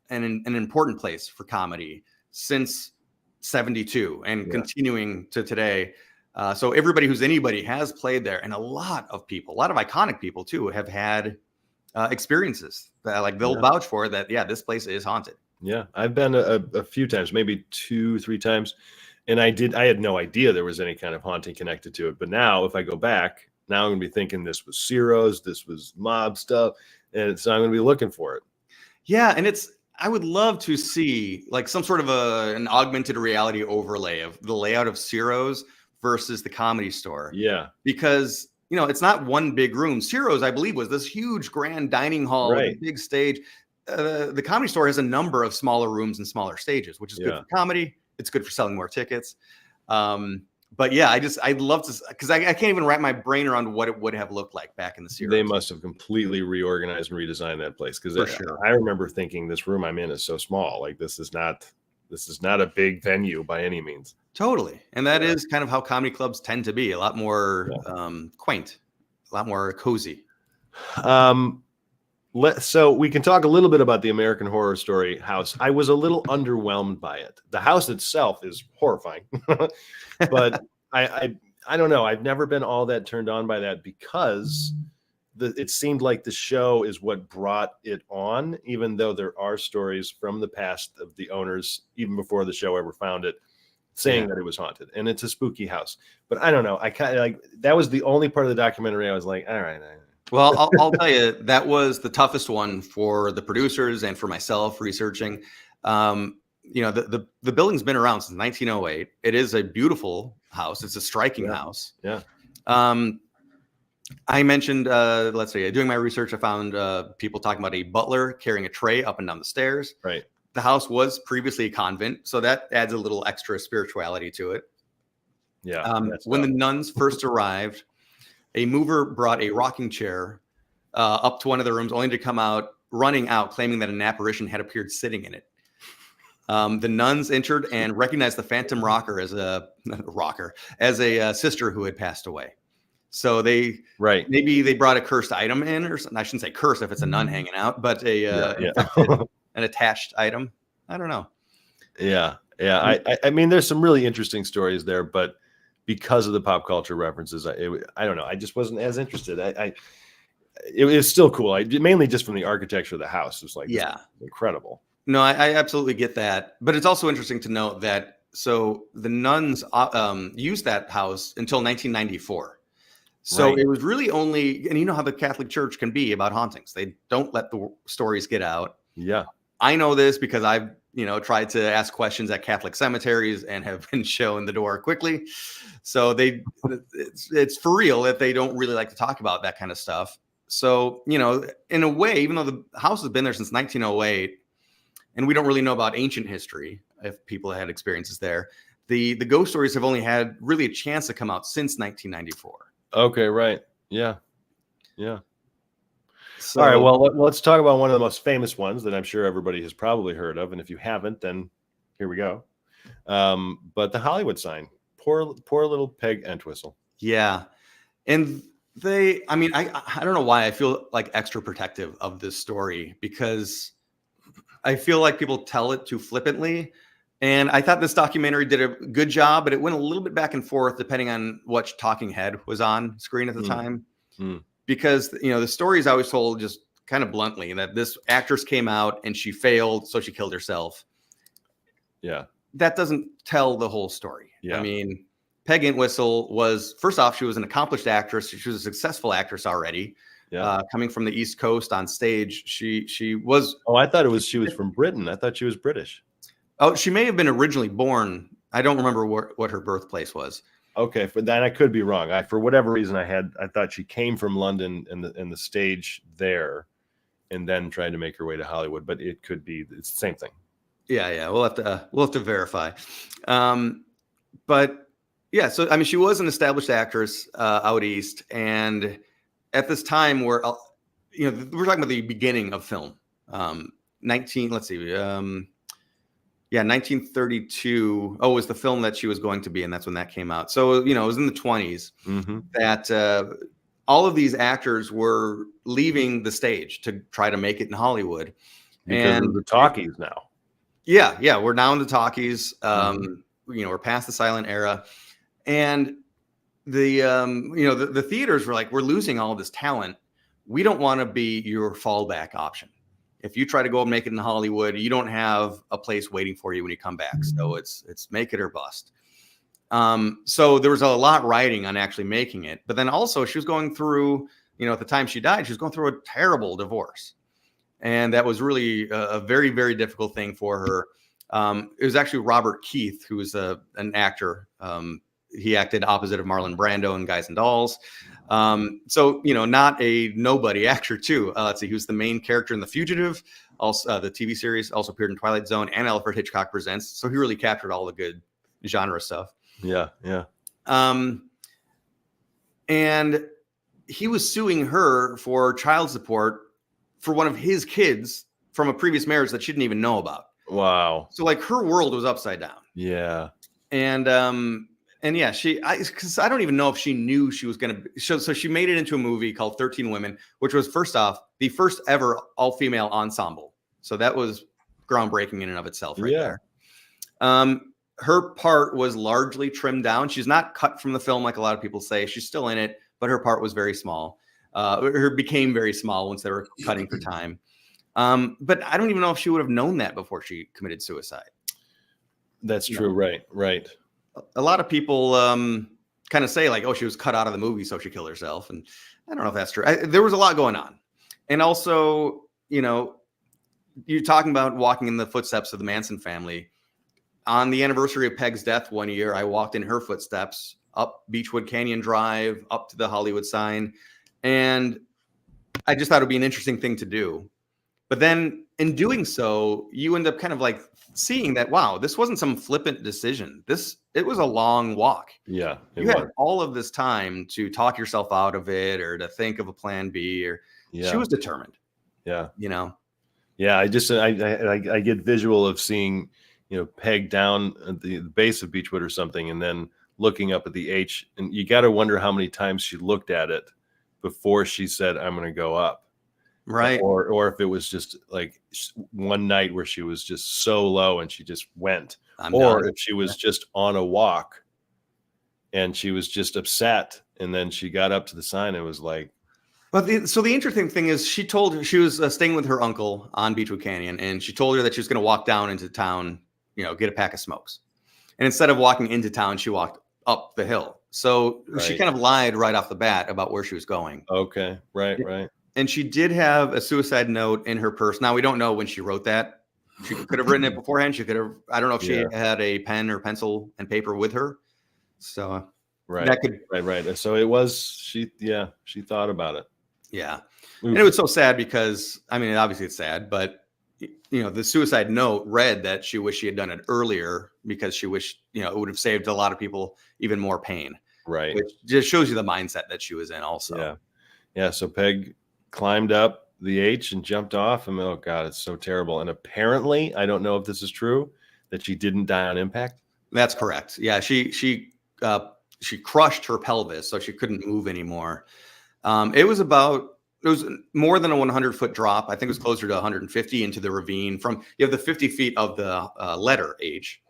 and an important place for comedy since 72 and continuing to today. So everybody who's anybody has played there, and a lot of iconic people too, have had experiences that they'll vouch for that. Yeah, this place is haunted. Yeah, I've been a few times, maybe 2, 3 times, and I had no idea there was any kind of haunting connected to it. But now, if I go back, now I'm gonna be thinking this was Ciro's, this was mob stuff, and so I'm gonna be looking for it. Yeah, and I would love to see like some sort of an augmented reality overlay of the layout of Ciro's versus the Comedy Store. Yeah, Because it's not one big room. Ciro's, I believe, was this huge grand dining hall with a right. big stage. The Comedy Store has a number of smaller rooms and smaller stages, which is good Yeah, for comedy. It's good for selling more tickets. But yeah, I'd love to, because I can't even wrap my brain around what it would have looked like back in the series. they must have completely reorganized and redesigned that place because For sure. I remember thinking this room I'm in is so small. Like this is not a big venue by any means. Totally. And that is kind of how comedy clubs tend to be, a lot more quaint, a lot more cozy. So we can talk a little bit about the American Horror Story house. I was a little underwhelmed by it. The house itself is horrifying, but I don't know. I've never been all that turned on by that because it seemed like the show is what brought it on, even though there are stories from the past of the owners, even before the show ever found it, saying that it was haunted, and it's a spooky house. But I don't know. I kind of like that was the only part of the documentary I was like, all right. Well, I'll tell you, that was the toughest one for the producers and for myself researching. The building's been around since 1908. It is a beautiful house. It's a striking house. Yeah. I mentioned, let's see, doing my research, I found people talking about a butler carrying a tray up and down the stairs. Right. The house was previously a convent, so that adds a little extra spirituality to it. Yeah. When the nuns first arrived, a mover brought a rocking chair up to one of the rooms, only to come out running out, claiming that an apparition had appeared sitting in it. The nuns entered and recognized the phantom rocker as a sister who had passed away. So maybe they brought a cursed item in, or something. I shouldn't say curse if it's a nun hanging out, but an attached item. I don't know. Yeah. I mean, there's some really interesting stories there, but because of the pop culture references, I don't know. I just wasn't as interested. It was still cool. Mainly just from the architecture of the house. It was like, incredible. No, I absolutely get that. But it's also interesting to note that, so the nuns used that house until 1994. So it was really only, and you know how the Catholic Church can be about hauntings. They don't let the stories get out. Yeah. I know this because I've tried to ask questions at Catholic cemeteries and have been shown the door quickly. So it's for real that they don't really like to talk about that kind of stuff. So, in a way, even though the house has been there since 1908, and we don't really know about ancient history, if people had experiences there, the ghost stories have only had really a chance to come out since 1994. Okay, right. Yeah. So, all right, well, let's talk about one of the most famous ones that I'm sure everybody has probably heard of, and if you haven't, then here we go. But the Hollywood sign, poor little Peg Entwistle. Yeah, and I don't know why I feel like extra protective of this story, because I feel like people tell it too flippantly. And I thought this documentary did a good job, but it went a little bit back and forth depending on what talking head was on screen at the time. Because, the stories I was told just kind of bluntly that this actress came out and she failed, so she killed herself. Yeah. That doesn't tell the whole story. Yeah. I mean, Peg Entwistle was, first off, she was an accomplished actress. She was a successful actress already. Yeah. Coming from the East Coast on stage. She was. Oh, I thought she was from Britain. I thought she was British. Oh, she may have been originally born. I don't remember what her birthplace was. Okay, for that I could be wrong. For whatever reason I thought she came from London and the stage there, and then tried to make her way to Hollywood. But it could be it's the same thing. Yeah. We'll have to verify. But yeah, so I mean, she was an established actress out east, and at this time, we're talking about the beginning of film. 1932. Oh, was the film that she was going to be, and that's when that came out. So, it was in the 20s that all of these actors were leaving the stage to try to make it in Hollywood. Because of the talkies now. Yeah. We're now in the talkies. We're past the silent era. And the theaters were like, we're losing all this talent. We don't want to be your fallback option. if you try to go and make it in Hollywood, you don't have a place waiting for you when you come back. So it's make it or bust. So there was a lot riding on actually making it. But then also she was going through, at the time she died, she was going through a terrible divorce. And that was really a very, very difficult thing for her. It was actually Robert Keith, who was an actor. He acted opposite of Marlon Brando in Guys and Dolls. So, not a nobody actor too. Let's see, he was the main character in The Fugitive, also the TV series, also appeared in Twilight Zone and Alfred Hitchcock Presents. So he really captured all the good genre stuff. Yeah. Yeah. And he was suing her for child support for one of his kids from a previous marriage that she didn't even know about. Wow. So like her world was upside down. Yeah. And yeah, because I don't even know if she knew she was going to. So she made it into a movie called 13 Women, which was first off the first ever all-female ensemble. So that was groundbreaking in and of itself, right there. Her part was largely trimmed down. She's not cut from the film like a lot of people say. She's still in it, but her part was very small. Her became very small once they were cutting for time. But I don't even know if she would have known that before she committed suicide. That's true. Right. A lot of people kind of say like, oh, she was cut out of the movie, so she killed herself. And I don't know if that's true. There was a lot going on. And also, you're talking about walking in the footsteps of the Manson family. On the anniversary of Peg's death one year, I walked in her footsteps up Beechwood Canyon Drive, up to the Hollywood sign. And I just thought it would be an interesting thing to do. But then in doing so, you end up kind of like seeing that, wow, this wasn't some flippant decision. It was a long walk. Yeah. You had all of this time to talk yourself out of it or to think of a plan B, or she was determined. Yeah. Yeah. I get visual of seeing, Peg down at the base of Beechwood or something, and then looking up at the H, and you got to wonder how many times she looked at it before she said, I'm going to go up. Right. Or if it was just like one night where she was just so low and she just went, if she was just on a walk and she was just upset. And then she got up to the sign and was like, so the interesting thing is she told her she was staying with her uncle on Beechwood Canyon, and she told her that she was going to walk down into town, get a pack of smokes. And instead of walking into town, she walked up the hill. So she kind of lied right off the bat about where she was going. Okay. Right. And she did have a suicide note in her purse. Now, we don't know when she wrote that. She could have written it beforehand. She could have, I don't know if she had a pen or pencil and paper with her. So right. So it was, she thought about it. Yeah. And it was so sad because, obviously it's sad, but the suicide note read that she wished she had done it earlier because she wished, it would have saved a lot of people even more pain. Right. Which just shows you the mindset that she was in also. Yeah. Yeah. So Peg climbed up the H and jumped off. Oh God, it's so terrible. And apparently, I don't know if this is true, that she didn't die on impact. That's correct. Yeah. She crushed her pelvis, so she couldn't move anymore. It was more than a 100-foot drop. I think it was closer to 150 into the ravine. You have the 50 feet of the letter H,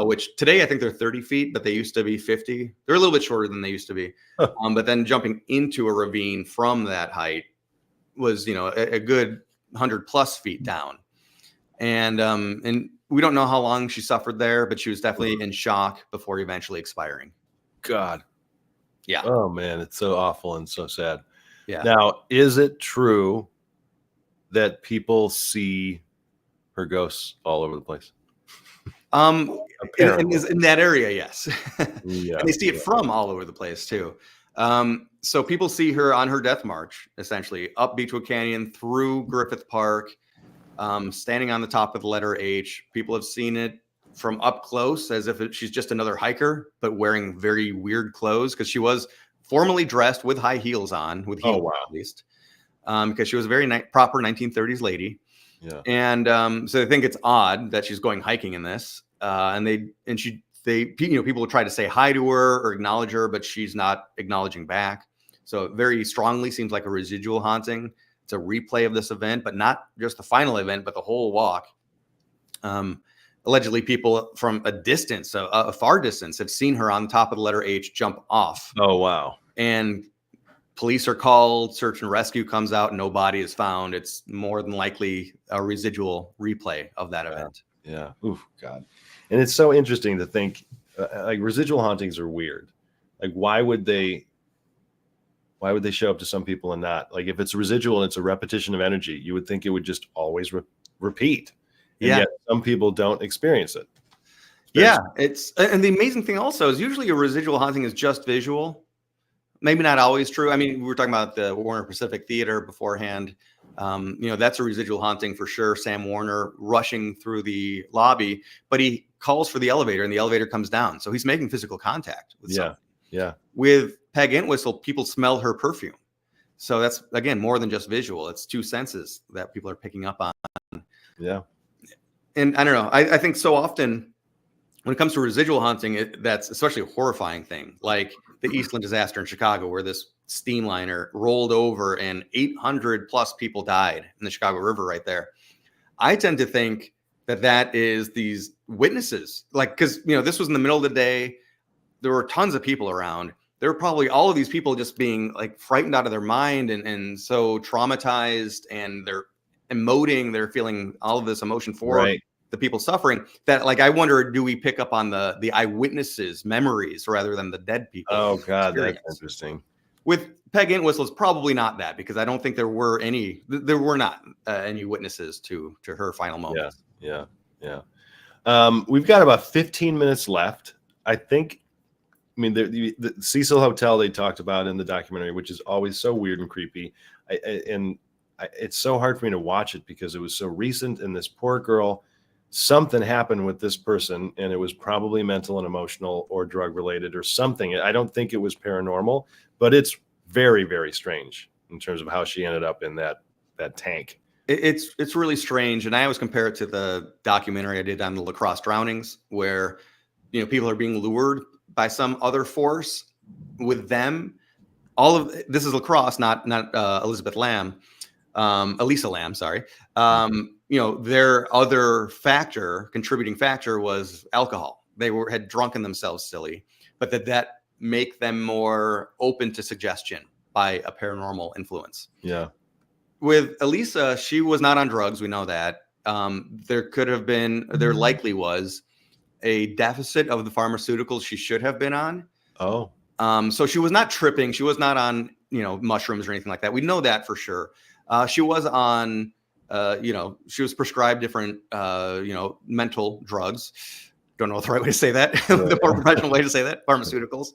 which today I think they're 30 feet, but they used to be 50. They're a little bit shorter than they used to be. But then jumping into a ravine from that height was, a good 100+ feet down. And we don't know how long she suffered there, but she was definitely in shock before eventually expiring. God. Yeah. Oh man, it's so awful and so sad. Yeah. Now, is it true that people see her ghosts all over the place? In that area, yes. Yeah, and they see it from all over the place too. So people see her on her death march, essentially up Beechwood Canyon through Griffith Park, standing on the top of the letter H. People have seen it from up close as if she's just another hiker, but wearing very weird clothes because she was formally dressed with high heels on, with heels at least, because she was a very proper 1930s lady. Yeah. And so they think it's odd that she's going hiking in this. People will try to say hi to her or acknowledge her, but she's not acknowledging back. So it very strongly seems like a residual haunting. It's a replay of this event, but not just the final event, but the whole walk. Allegedly, people from a far distance, have seen her on top of the letter H jump off. Oh, wow. And police are called, search and rescue comes out, no body is found. It's more than likely a residual replay of that event. Yeah. Oof, God. And it's so interesting to think like residual hauntings are weird. Like why would they show up to some people and not? Like if it's residual and it's a repetition of energy, you would think it would just always repeat. And yet some people don't experience it. And the amazing thing also is usually a residual haunting is just visual. Maybe not always true. I mean, we were talking about the Warner Pacific Theater beforehand. That's a residual haunting for sure. Sam Warner rushing through the lobby, but he calls for the elevator and the elevator comes down. So he's making physical contact with someone. Yeah. With Peg Entwistle, people smell her perfume. So that's, again, more than just visual. It's two senses that people are picking up on. Yeah. And I don't know. I think so often when it comes to residual haunting, that's especially a horrifying thing. Like the Eastland disaster in Chicago, where this steam liner rolled over and 800 plus people died in the Chicago River right there. I tend to think that is these witnesses, like, because, this was in the middle of the day. There were tons of people around. There were probably all of these people just being like frightened out of their mind and so traumatized, and they're emoting, they're feeling all of this emotion for the people suffering, that, like, I wonder, do we pick up on the eyewitnesses' memories rather than the dead people? Oh God, that's interesting. With Peg Entwistle, it's probably not that, because I don't think there were not any witnesses to her final moments. Yeah. We've got about 15 minutes left. I mean, the Cecil Hotel they talked about in the documentary, which is always so weird and creepy. It's so hard for me to watch it because it was so recent, and this poor girl, something happened with this person, and it was probably mental and emotional or drug related or something. I don't think it was paranormal, but it's very, very strange in terms of how she ended up in that tank. It's really strange. And I always compare it to the documentary I did on the La Crosse drownings, where, people are being lured by some other force with them. This is La Crosse, not Elizabeth Lamb. Elisa Lamb, sorry. Their other contributing factor was alcohol. They had drunken themselves silly, but that make them more open to suggestion by a paranormal influence. Yeah. With Elisa, she was not on drugs. We know that. There likely was a deficit of the pharmaceuticals she should have been on. Oh. So she was not tripping. She was not on, mushrooms or anything like that. We know that for sure. She was on, she was prescribed different, mental drugs. Don't know what the right way to say that. The more professional way to say that, pharmaceuticals.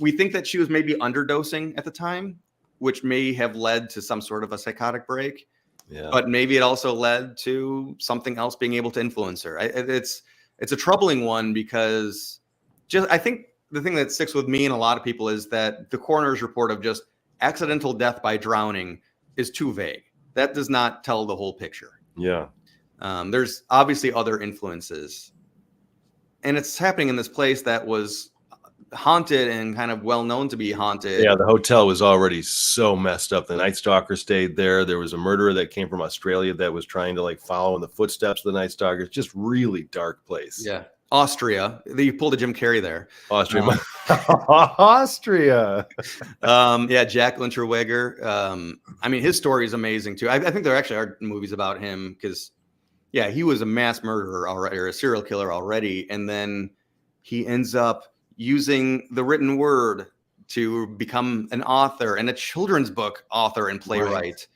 We think that she was maybe underdosing at the time, which may have led to some sort of a psychotic break. Yeah. But maybe it also led to something else being able to influence her. It's a troubling one, because I think the thing that sticks with me and a lot of people is that the coroner's report of just accidental death by drowning is too vague. That does not tell the whole picture. Yeah. There's obviously other influences, and it's happening in this place that was haunted and kind of well known to be haunted. Yeah, the hotel was already so messed up. The Night Stalker stayed there. There was a murderer that came from Australia that was trying to follow in the footsteps of the Night Stalker. It's just really dark place. Yeah. Austria. You pulled a Jim Carrey there. Austria. Austria. Jack Unterweger. His story is amazing too. I think there actually are movies about him, because he was a mass murderer already, or a serial killer already. And then he ends up using the written word to become an author and a children's book author and playwright,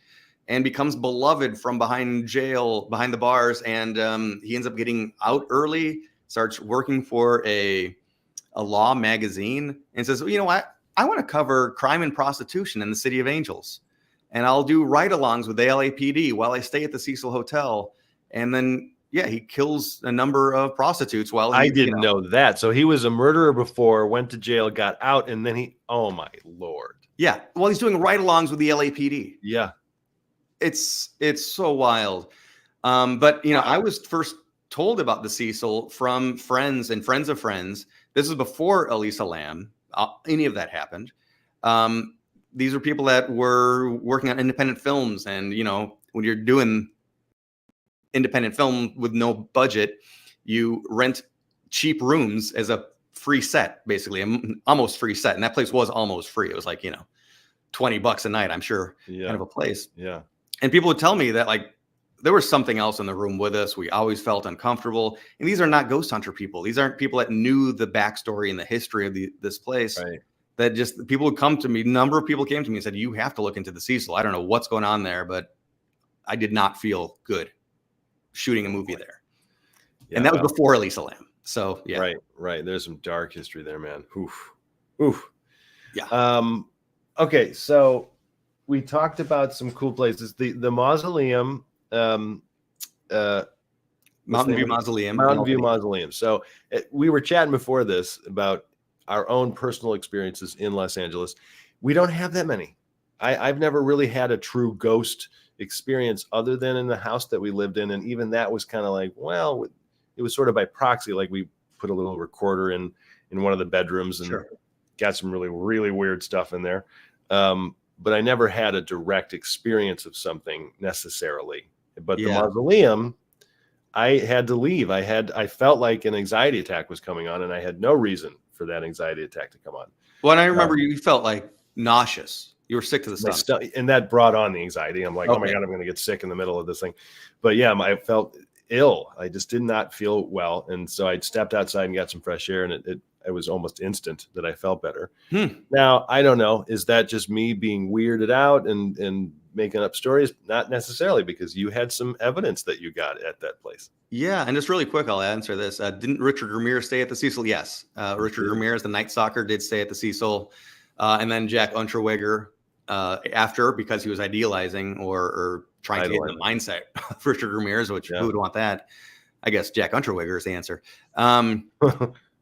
and becomes beloved from behind the bars. And he ends up getting out early, starts working for a law magazine, and says, I want to cover crime and prostitution in the City of Angels, and I'll do ride-alongs with the LAPD while I stay at the Cecil Hotel. And then he kills a number of prostitutes while I didn't know that. So he was a murderer before, went to jail, got out, and then oh my Lord. Yeah. Well, he's doing ride-alongs with the LAPD. Yeah. It's so wild. But I was first told about the Cecil from friends and friends of friends. This is before Elisa Lamb, any of that happened. These are people that were working on independent films. And, when you're doing independent film with no budget, you rent cheap rooms as a free set, basically, almost free set. And that place was almost free. It was like, $20 a night, I'm sure, Yeah. kind of a place. Yeah. And people would tell me that like there was something else in the room with us. We always felt uncomfortable. And these are not ghost hunter people. These aren't people that knew the backstory and the history of this place. Right. That just people would come to me. A number of people came to me and said, you have to look into the Cecil. I don't know what's going on there, but I did not feel good shooting a movie there. Yeah, and that was before Elisa Lam. So yeah. Right. There's some dark history there, man. Oof. Yeah. Okay, so we talked about some cool places. The mausoleum, Mountain View Mausoleum. Mountain View Mausoleum. So we were chatting before this about our own personal experiences in Los Angeles. We don't have that many. I've never really had a true ghost experience other than in the house that we lived in. And even that was kind of like, well, it was sort of by proxy. Like we put a little recorder in one of the bedrooms and got some really, really weird stuff in there. But I never had a direct experience of something necessarily. But the mausoleum, I had to leave. I felt like an anxiety attack was coming on, and I had no reason for that anxiety attack to come on. Well, and I remember you felt like nauseous. You were sick to the stomach. And that brought on the anxiety. I'm like, oh my God, I'm going to get sick in the middle of this thing. But yeah, I felt ill. I just did not feel well. And so I stepped outside and got some fresh air, and it was almost instant that I felt better. Now, I don't know. Is that just me being weirded out and making up stories? Not necessarily, because you had some evidence that you got at that place. Yeah, and just really quick, I'll answer this. Didn't Richard Ramirez stay at the Cecil? Yes. Richard Ramirez, the Night Stalker, did stay at the Cecil. And then Jack Unterweger, after, because he was idealizing or trying to get in the mindset of Richard Ramirez, which who would want that? I guess Jack Unterweger is the answer. That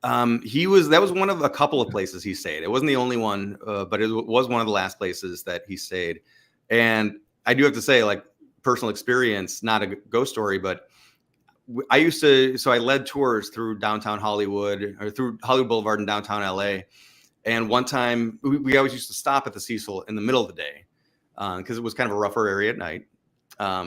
was one of a couple of places he stayed. It wasn't the only one, but it was one of the last places that he stayed. And I do have to say, like, personal experience, not a ghost story, but I led tours through downtown Hollywood or through Hollywood Boulevard in downtown LA. And one time we always used to stop at the Cecil in the middle of the day because it was kind of a rougher area at night.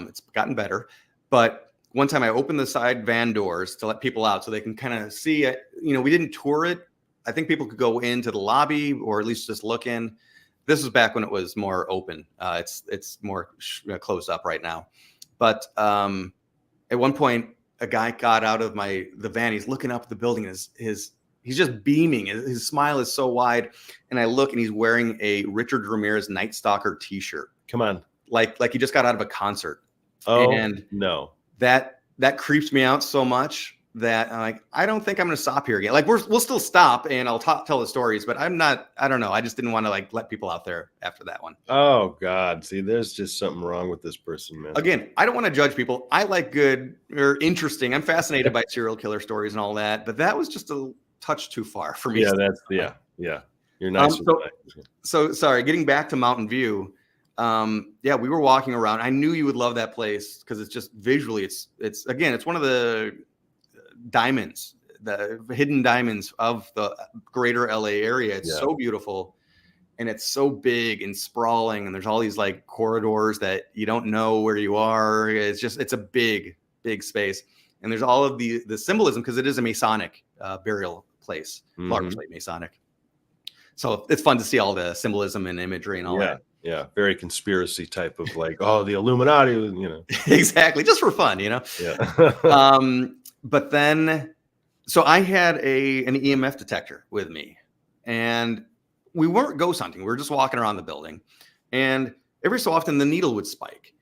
It's gotten better. But one time I opened the side van doors to let people out so they can kind of see it. We didn't tour it. I think people could go into the lobby or at least just look in. This was back when it was more open. It's more closed up right now. But at one point, a guy got out of the van. He's looking up at the building. He's just beaming. His smile is so wide. And I look, and he's wearing a Richard Ramirez Night Stalker T-shirt. Come on, like he just got out of a concert. Oh, and no, that creeps me out so much that I'm like, I don't think I'm going to stop here again. Like we'll still stop and I'll tell the stories, but I don't know. I just didn't want to let people out there after that one. Oh God. See, there's just something wrong with this person, man. Again, I don't want to judge people. I like good or interesting. I'm fascinated by serial killer stories and all that, but that was just a touch too far for me. Yeah. You're nice. So sorry, getting back to Mountain View. We were walking around. I knew you would love that place because it's just visually, it's one of the diamonds, the hidden diamonds of the greater LA area. It's so beautiful and it's so big and sprawling. And there's all these like corridors that you don't know where you are. It's a big, big space. And there's all of the symbolism because it is a Masonic burial place, largely Masonic. So it's fun to see all the symbolism and imagery and all that. Yeah, very conspiracy type of like, oh, the Illuminati, Exactly, just for fun, Yeah. But then, so I had an EMF detector with me, and we weren't ghost hunting. We were just walking around the building, and every so often the needle would spike,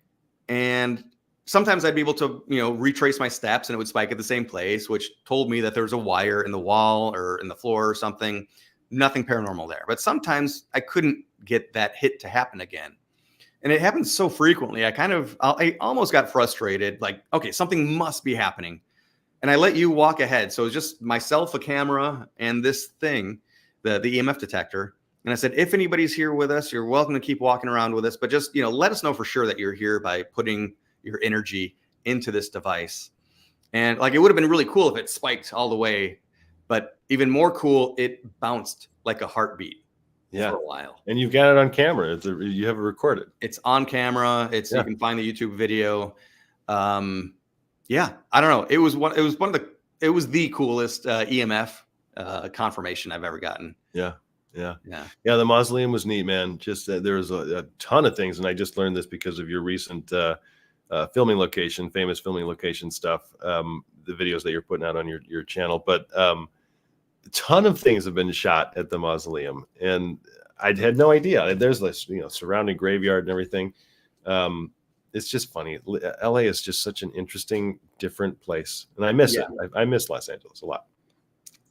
and sometimes I'd be able to, retrace my steps, and it would spike at the same place, which told me that there was a wire in the wall or in the floor or something. Nothing paranormal there, but sometimes I couldn't get that hit to happen again. And it happens so frequently. I almost got frustrated. Like, okay, something must be happening. And I let you walk ahead. So it was just myself, a camera, and this thing, the EMF detector. And I said, if anybody's here with us, you're welcome to keep walking around with us, but just, let us know for sure that you're here by putting your energy into this device. And like, it would have been really cool if it spiked all the way, but even more cool, it bounced like a heartbeat for a while. And you've got it on camera. You have it recorded. It's on camera. You can find the YouTube video. I don't know. It was the coolest EMF confirmation I've ever gotten. Yeah. Yeah. Yeah. Yeah. The mausoleum was neat, man. Just there was a ton of things. And I just learned this because of your recent filming location, famous filming location stuff, the videos that you're putting out on your channel. But a ton of things have been shot at the mausoleum. And I had no idea. There's this, surrounding graveyard and everything. It's just funny. LA is just such an interesting, different place. And I miss it. I miss Los Angeles a lot.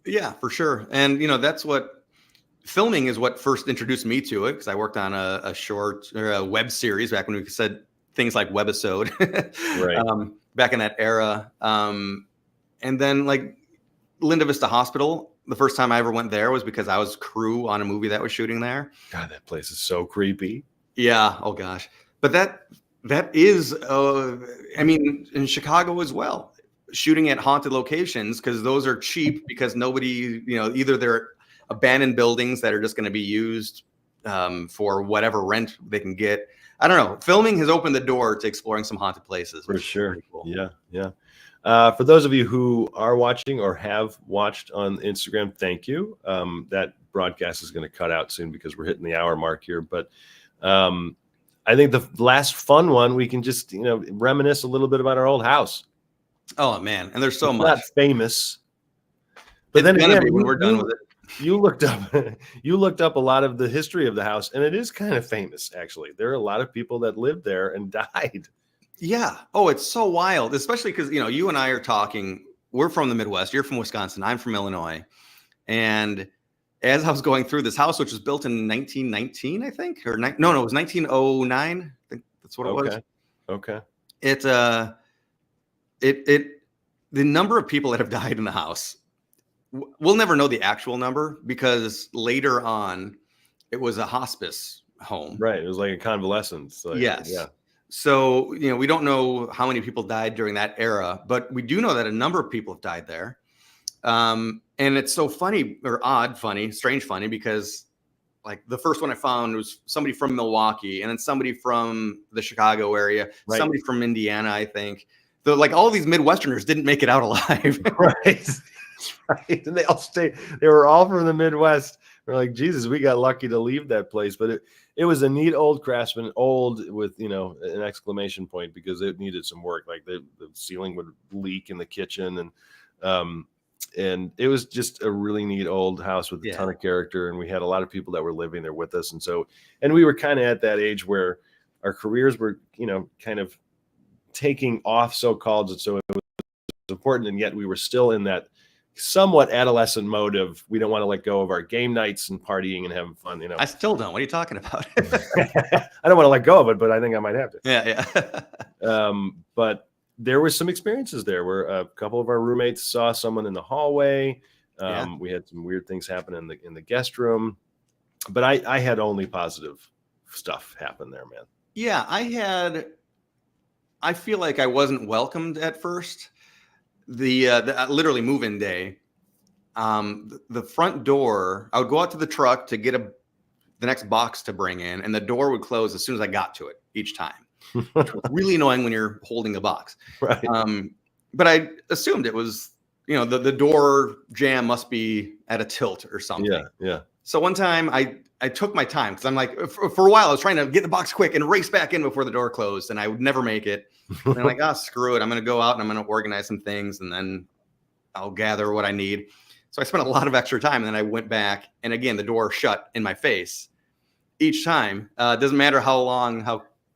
Yeah, for sure. And, that's what filming is what first introduced me to it, because I worked on a short or a web series back when we said things like webisode, right. Back in that era. And then like Linda Vista Hospital, the first time I ever went there was because I was crew on a movie that was shooting there. God, that place is so creepy. Yeah. Oh gosh. But that is, in Chicago as well, shooting at haunted locations, because those are cheap because nobody, either they're abandoned buildings that are just going to be used for whatever rent they can get. I don't know. Filming has opened the door to exploring some haunted places. For sure. Cool. Yeah. Yeah. For those of you who are watching or have watched on Instagram, thank you. That broadcast is going to cut out soon because we're hitting the hour mark here. But I think the last fun one, we can just, reminisce a little bit about our old house. Oh man. And there's so much. Not famous. But then again, when we're done with it. You looked up a lot of the history of the house, and it is kind of famous, actually. There are a lot of people that lived there and died. Yeah. Oh, it's so wild, especially because, you and I are talking, we're from the Midwest. You're from Wisconsin. I'm from Illinois. And as I was going through this house, which was built in 1919, I think, or it was 1909. I think that's what it was. Okay. The number of people that have died in the house, we'll never know the actual number because later on it was a hospice home. Right. It was like a convalescence. Yes. Yeah. So, we don't know how many people died during that era, but we do know that a number of people have died there. And it's so funny or strange funny, because like the first one I found was somebody from Milwaukee, and then somebody from the Chicago area, right. Somebody from Indiana, I think. So like all these Midwesterners didn't make it out alive. Right. Right. And they were all from the Midwest. We're like, Jesus, we got lucky to leave that place. But it was a neat old craftsman, old with, an exclamation point, because it needed some work. Like the ceiling would leak in the kitchen. And it was just a really neat old house with a ton of character. And we had a lot of people that were living there with us. And we were kind of at that age where our careers were, kind of taking off, so-called. And so it was important. And yet we were still in that somewhat adolescent mode of, we don't want to let go of our game nights and partying and having fun. I still don't. What are you talking about? I don't want to let go of it, but I think I might have to. Yeah. But there were some experiences there where a couple of our roommates saw someone in the hallway. We had some weird things happen in the guest room, but I had only positive stuff happen there, man. Yeah, I feel like I wasn't welcomed at first. The literally move-in day, the front door, I would go out to the truck to get the next box to bring in, and the door would close as soon as I got to it each time. Really annoying when you're holding a box. Right. But I assumed it was, the door jam must be at a tilt or something. Yeah. So one time I took my time, because I'm like, for a while I was trying to get the box quick and race back in before the door closed, and I would never make it. And I'm like, screw it. I'm going to go out and I'm going to organize some things, and then I'll gather what I need. So I spent a lot of extra time, and then I went back, and again, the door shut in my face each time. Doesn't matter how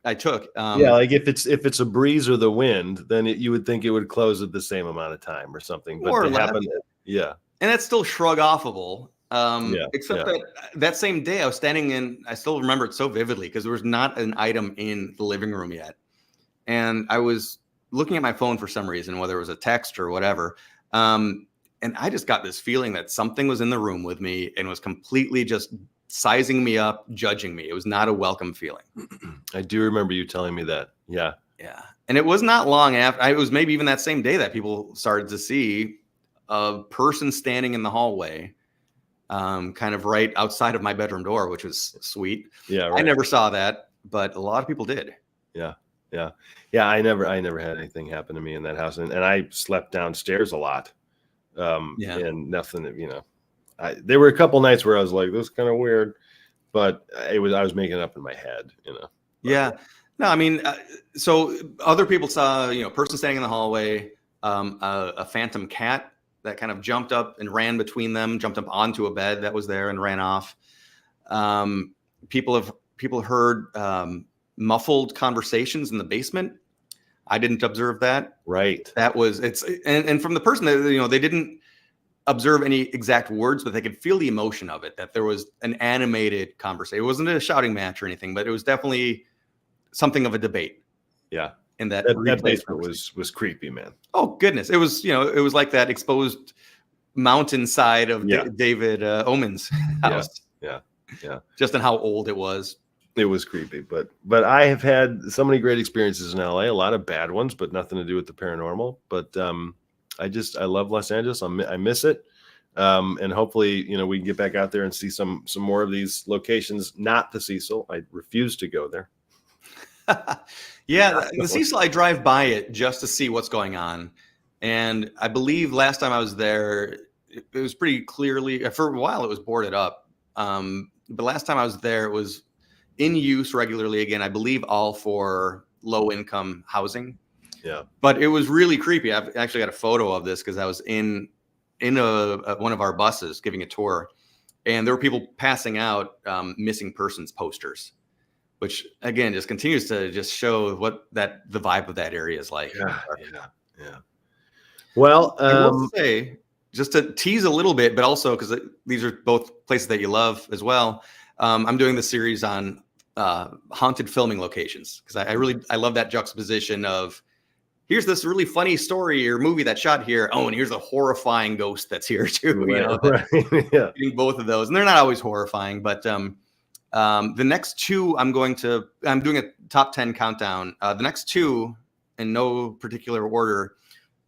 I took. Like if it's a breeze or the wind, then you would think it would close at the same amount of time or something. But it happened. Yeah. And that's still shrug-offable. Except that same day I was standing in, I still remember it so vividly, because there was not an item in the living room yet. And I was looking at my phone for some reason, whether it was a text or whatever. And I just got this feeling that something was in the room with me and was completely just sizing me up, judging me. It was not a welcome feeling. I do remember you telling me that. Yeah. Yeah. And it was not long after, it was maybe even that same day that people started to see a person standing in the hallway, kind of right outside of my bedroom door, which was sweet. Yeah. Right. I never saw that, but a lot of people did. Yeah. I never had anything happen to me in that house, and I slept downstairs a lot. And nothing, there were a couple nights where I was like, this is kind of weird, but I was making it up in my head, Yeah. No, I mean, so other people saw, a person standing in the hallway, a phantom cat that kind of jumped up and ran between them, jumped up onto a bed that was there and ran off. People heard muffled conversations in the basement. I didn't observe that. Right. And from the person that, they didn't observe any exact words, but they could feel the emotion of it, that there was an animated conversation. It wasn't a shouting match or anything, but it was definitely something of a debate. Yeah. And that basement was creepy, man. Oh goodness. It was, it was like that exposed mountainside of David Omen's house. Yeah. Just in how old it was. It was creepy, but I have had so many great experiences in LA, a lot of bad ones, but nothing to do with the paranormal. But I love Los Angeles. I miss it. And hopefully, we can get back out there and see some more of these locations, not the Cecil. I refuse to go there. Yeah, the Cecil, I drive by it just to see what's going on. And I believe last time I was there, it was pretty clearly, for a while, it was boarded up. But last time I was there, it was in use regularly again, I believe all for low income housing. Yeah. But it was really creepy. I've actually got a photo of this because I was in one of our buses giving a tour, and there were people passing out missing persons posters, which again just continues to just show what the vibe of that area is like. Yeah. Well, I will say, just to tease a little bit, but also because these are both places that you love as well. I'm doing the series on haunted filming locations because I love that juxtaposition of here's this really funny story or movie that shot here. Oh, and here's a horrifying ghost that's here too. Right. Yeah. Getting both of those, and they're not always horrifying, but the next two I'm doing a top 10 countdown. The next two, in no particular order,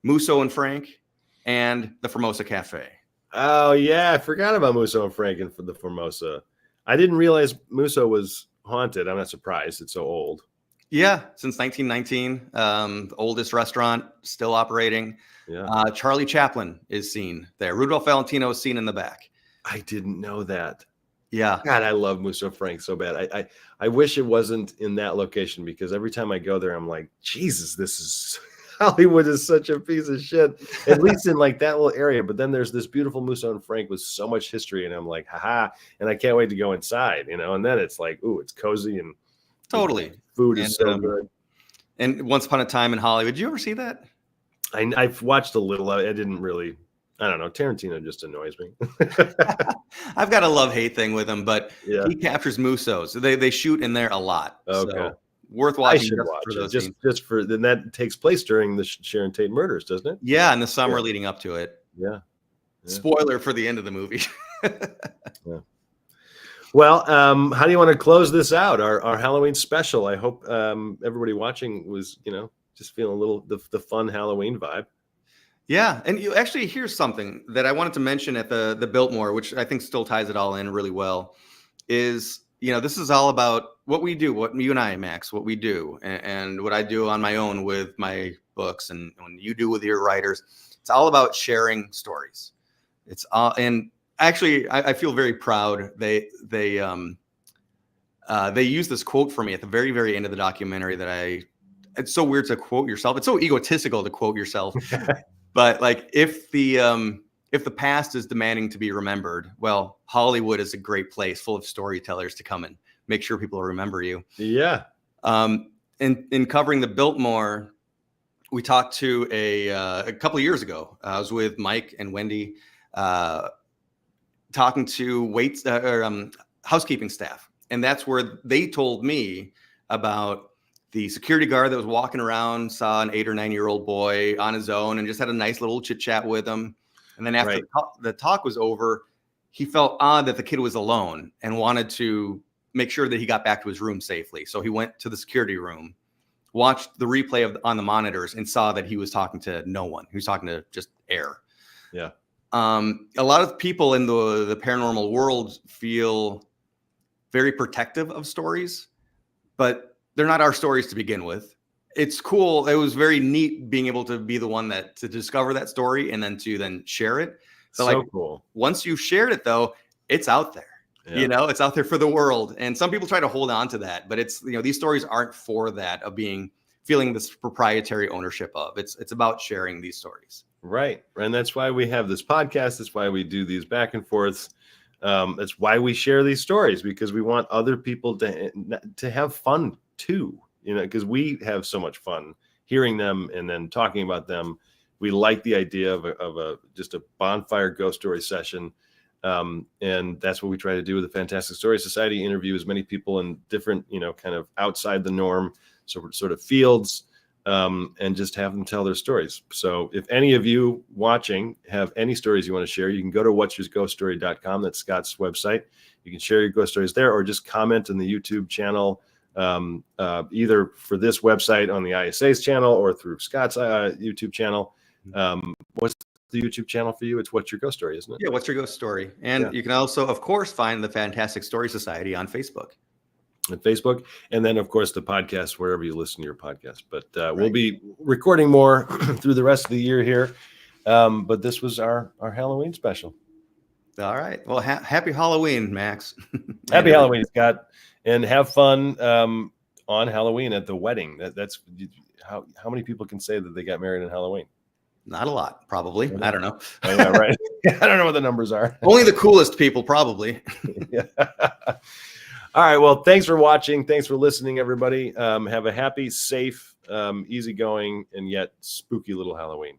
Musso and Frank and the Formosa Cafe. Oh yeah, I forgot about Musso and Frank and for the Formosa. I didn't realize Musso was haunted. I'm not surprised. It's so old. Yeah, since 1919, the oldest restaurant still operating. Yeah. Charlie Chaplin is seen there. Rudolph Valentino is seen in the back. I didn't know that. Yeah. God, I love Musso Frank so bad. I wish it wasn't in that location because every time I go there, I'm like, Jesus, this is Hollywood is such a piece of shit. At least in like that little area. But then there's this beautiful Musso and Frank with so much history, and I'm like, haha, and I can't wait to go inside, And then it's like, ooh, it's cozy and totally. Food is so good. And Once Upon a Time in Hollywood. Did you ever see that? I've watched a little. I didn't really. I don't know. Tarantino just annoys me. I've got a love-hate thing with him, but yeah. He captures Mussos. They shoot in there a lot. Okay. So worth watching. I should watch it. Just for then that takes place during the Sharon Tate murders, doesn't it? Yeah, in the summer leading up to it. Yeah. Spoiler for the end of the movie. Yeah. Well, how do you want to close this out? Our Halloween special. I hope everybody watching was, just feeling a little the fun Halloween vibe. Yeah, and here's something that I wanted to mention at the Biltmore, which I think still ties it all in really well. Is this is all about what we do, what you and I, Max, what we do, and what I do on my own with my books, and when you do with your writers. It's all about sharing stories. It's all and. Actually, I feel very proud. They use this quote for me at the very, very end of the documentary it's so weird to quote yourself. It's so egotistical to quote yourself. But like if the past is demanding to be remembered, well, Hollywood is a great place full of storytellers to come and make sure people remember you. Yeah. In covering the Biltmore, we talked to a couple of years ago. I was with Mike and Wendy, talking to housekeeping staff. And that's where they told me about the security guard that was walking around, saw an 8 or 9-year-old boy on his own and just had a nice little chit chat with him. And then after the talk was over, he felt odd that the kid was alone and wanted to make sure that he got back to his room safely. So he went to the security room, watched the replay on the monitors, and saw that he was talking to no one. He was talking to just air. Yeah. A lot of people in the paranormal world feel very protective of stories, but they're not our stories to begin with. It's cool. It was very neat being able to be the one to discover that story and then to share it. So, so like, cool. once you've shared it, though, it's out there. Yeah. You know, it's out there for the world. And some people try to hold on to that, but it's, you know, these stories aren't for that, of feeling this proprietary ownership of. It's about sharing these stories. Right. And that's why we have this podcast. That's why we do these back and forths. That's why we share these stories, because we want other people to have fun too, you know, because we have so much fun hearing them and then talking about them. We like the idea of just a bonfire ghost story session. And that's what we try to do with the Fantastic Story Society, interview as many people in different, you know, kind of outside the norm, sort of fields, and just have them tell their stories. So if any of you watching have any stories you want to share, you can go to whatsyourghoststory.com. That's Scott's website. You can share your ghost stories there, or just comment in the YouTube channel, either for this website on the ISA's channel or through Scott's YouTube channel. What's the YouTube channel for you? It's What's Your Ghost Story, isn't it? Yeah, What's Your Ghost Story? And you can also, of course, find the Fantastic Story Society on Facebook. At Facebook, and then of course the podcast wherever you listen to your podcast. But we'll be recording more through the rest of the year here. But this was our Halloween special. All right. Well, happy Halloween, Max. Happy Halloween, Scott, and have fun on Halloween at the wedding. That's how many people can say that they got married on Halloween? Not a lot, probably. I don't know. Oh, yeah, right. I don't know what the numbers are. Only the coolest people, probably. Yeah. All right. Well, thanks for watching. Thanks for listening, everybody. Have a happy, safe, easygoing, and yet spooky little Halloween.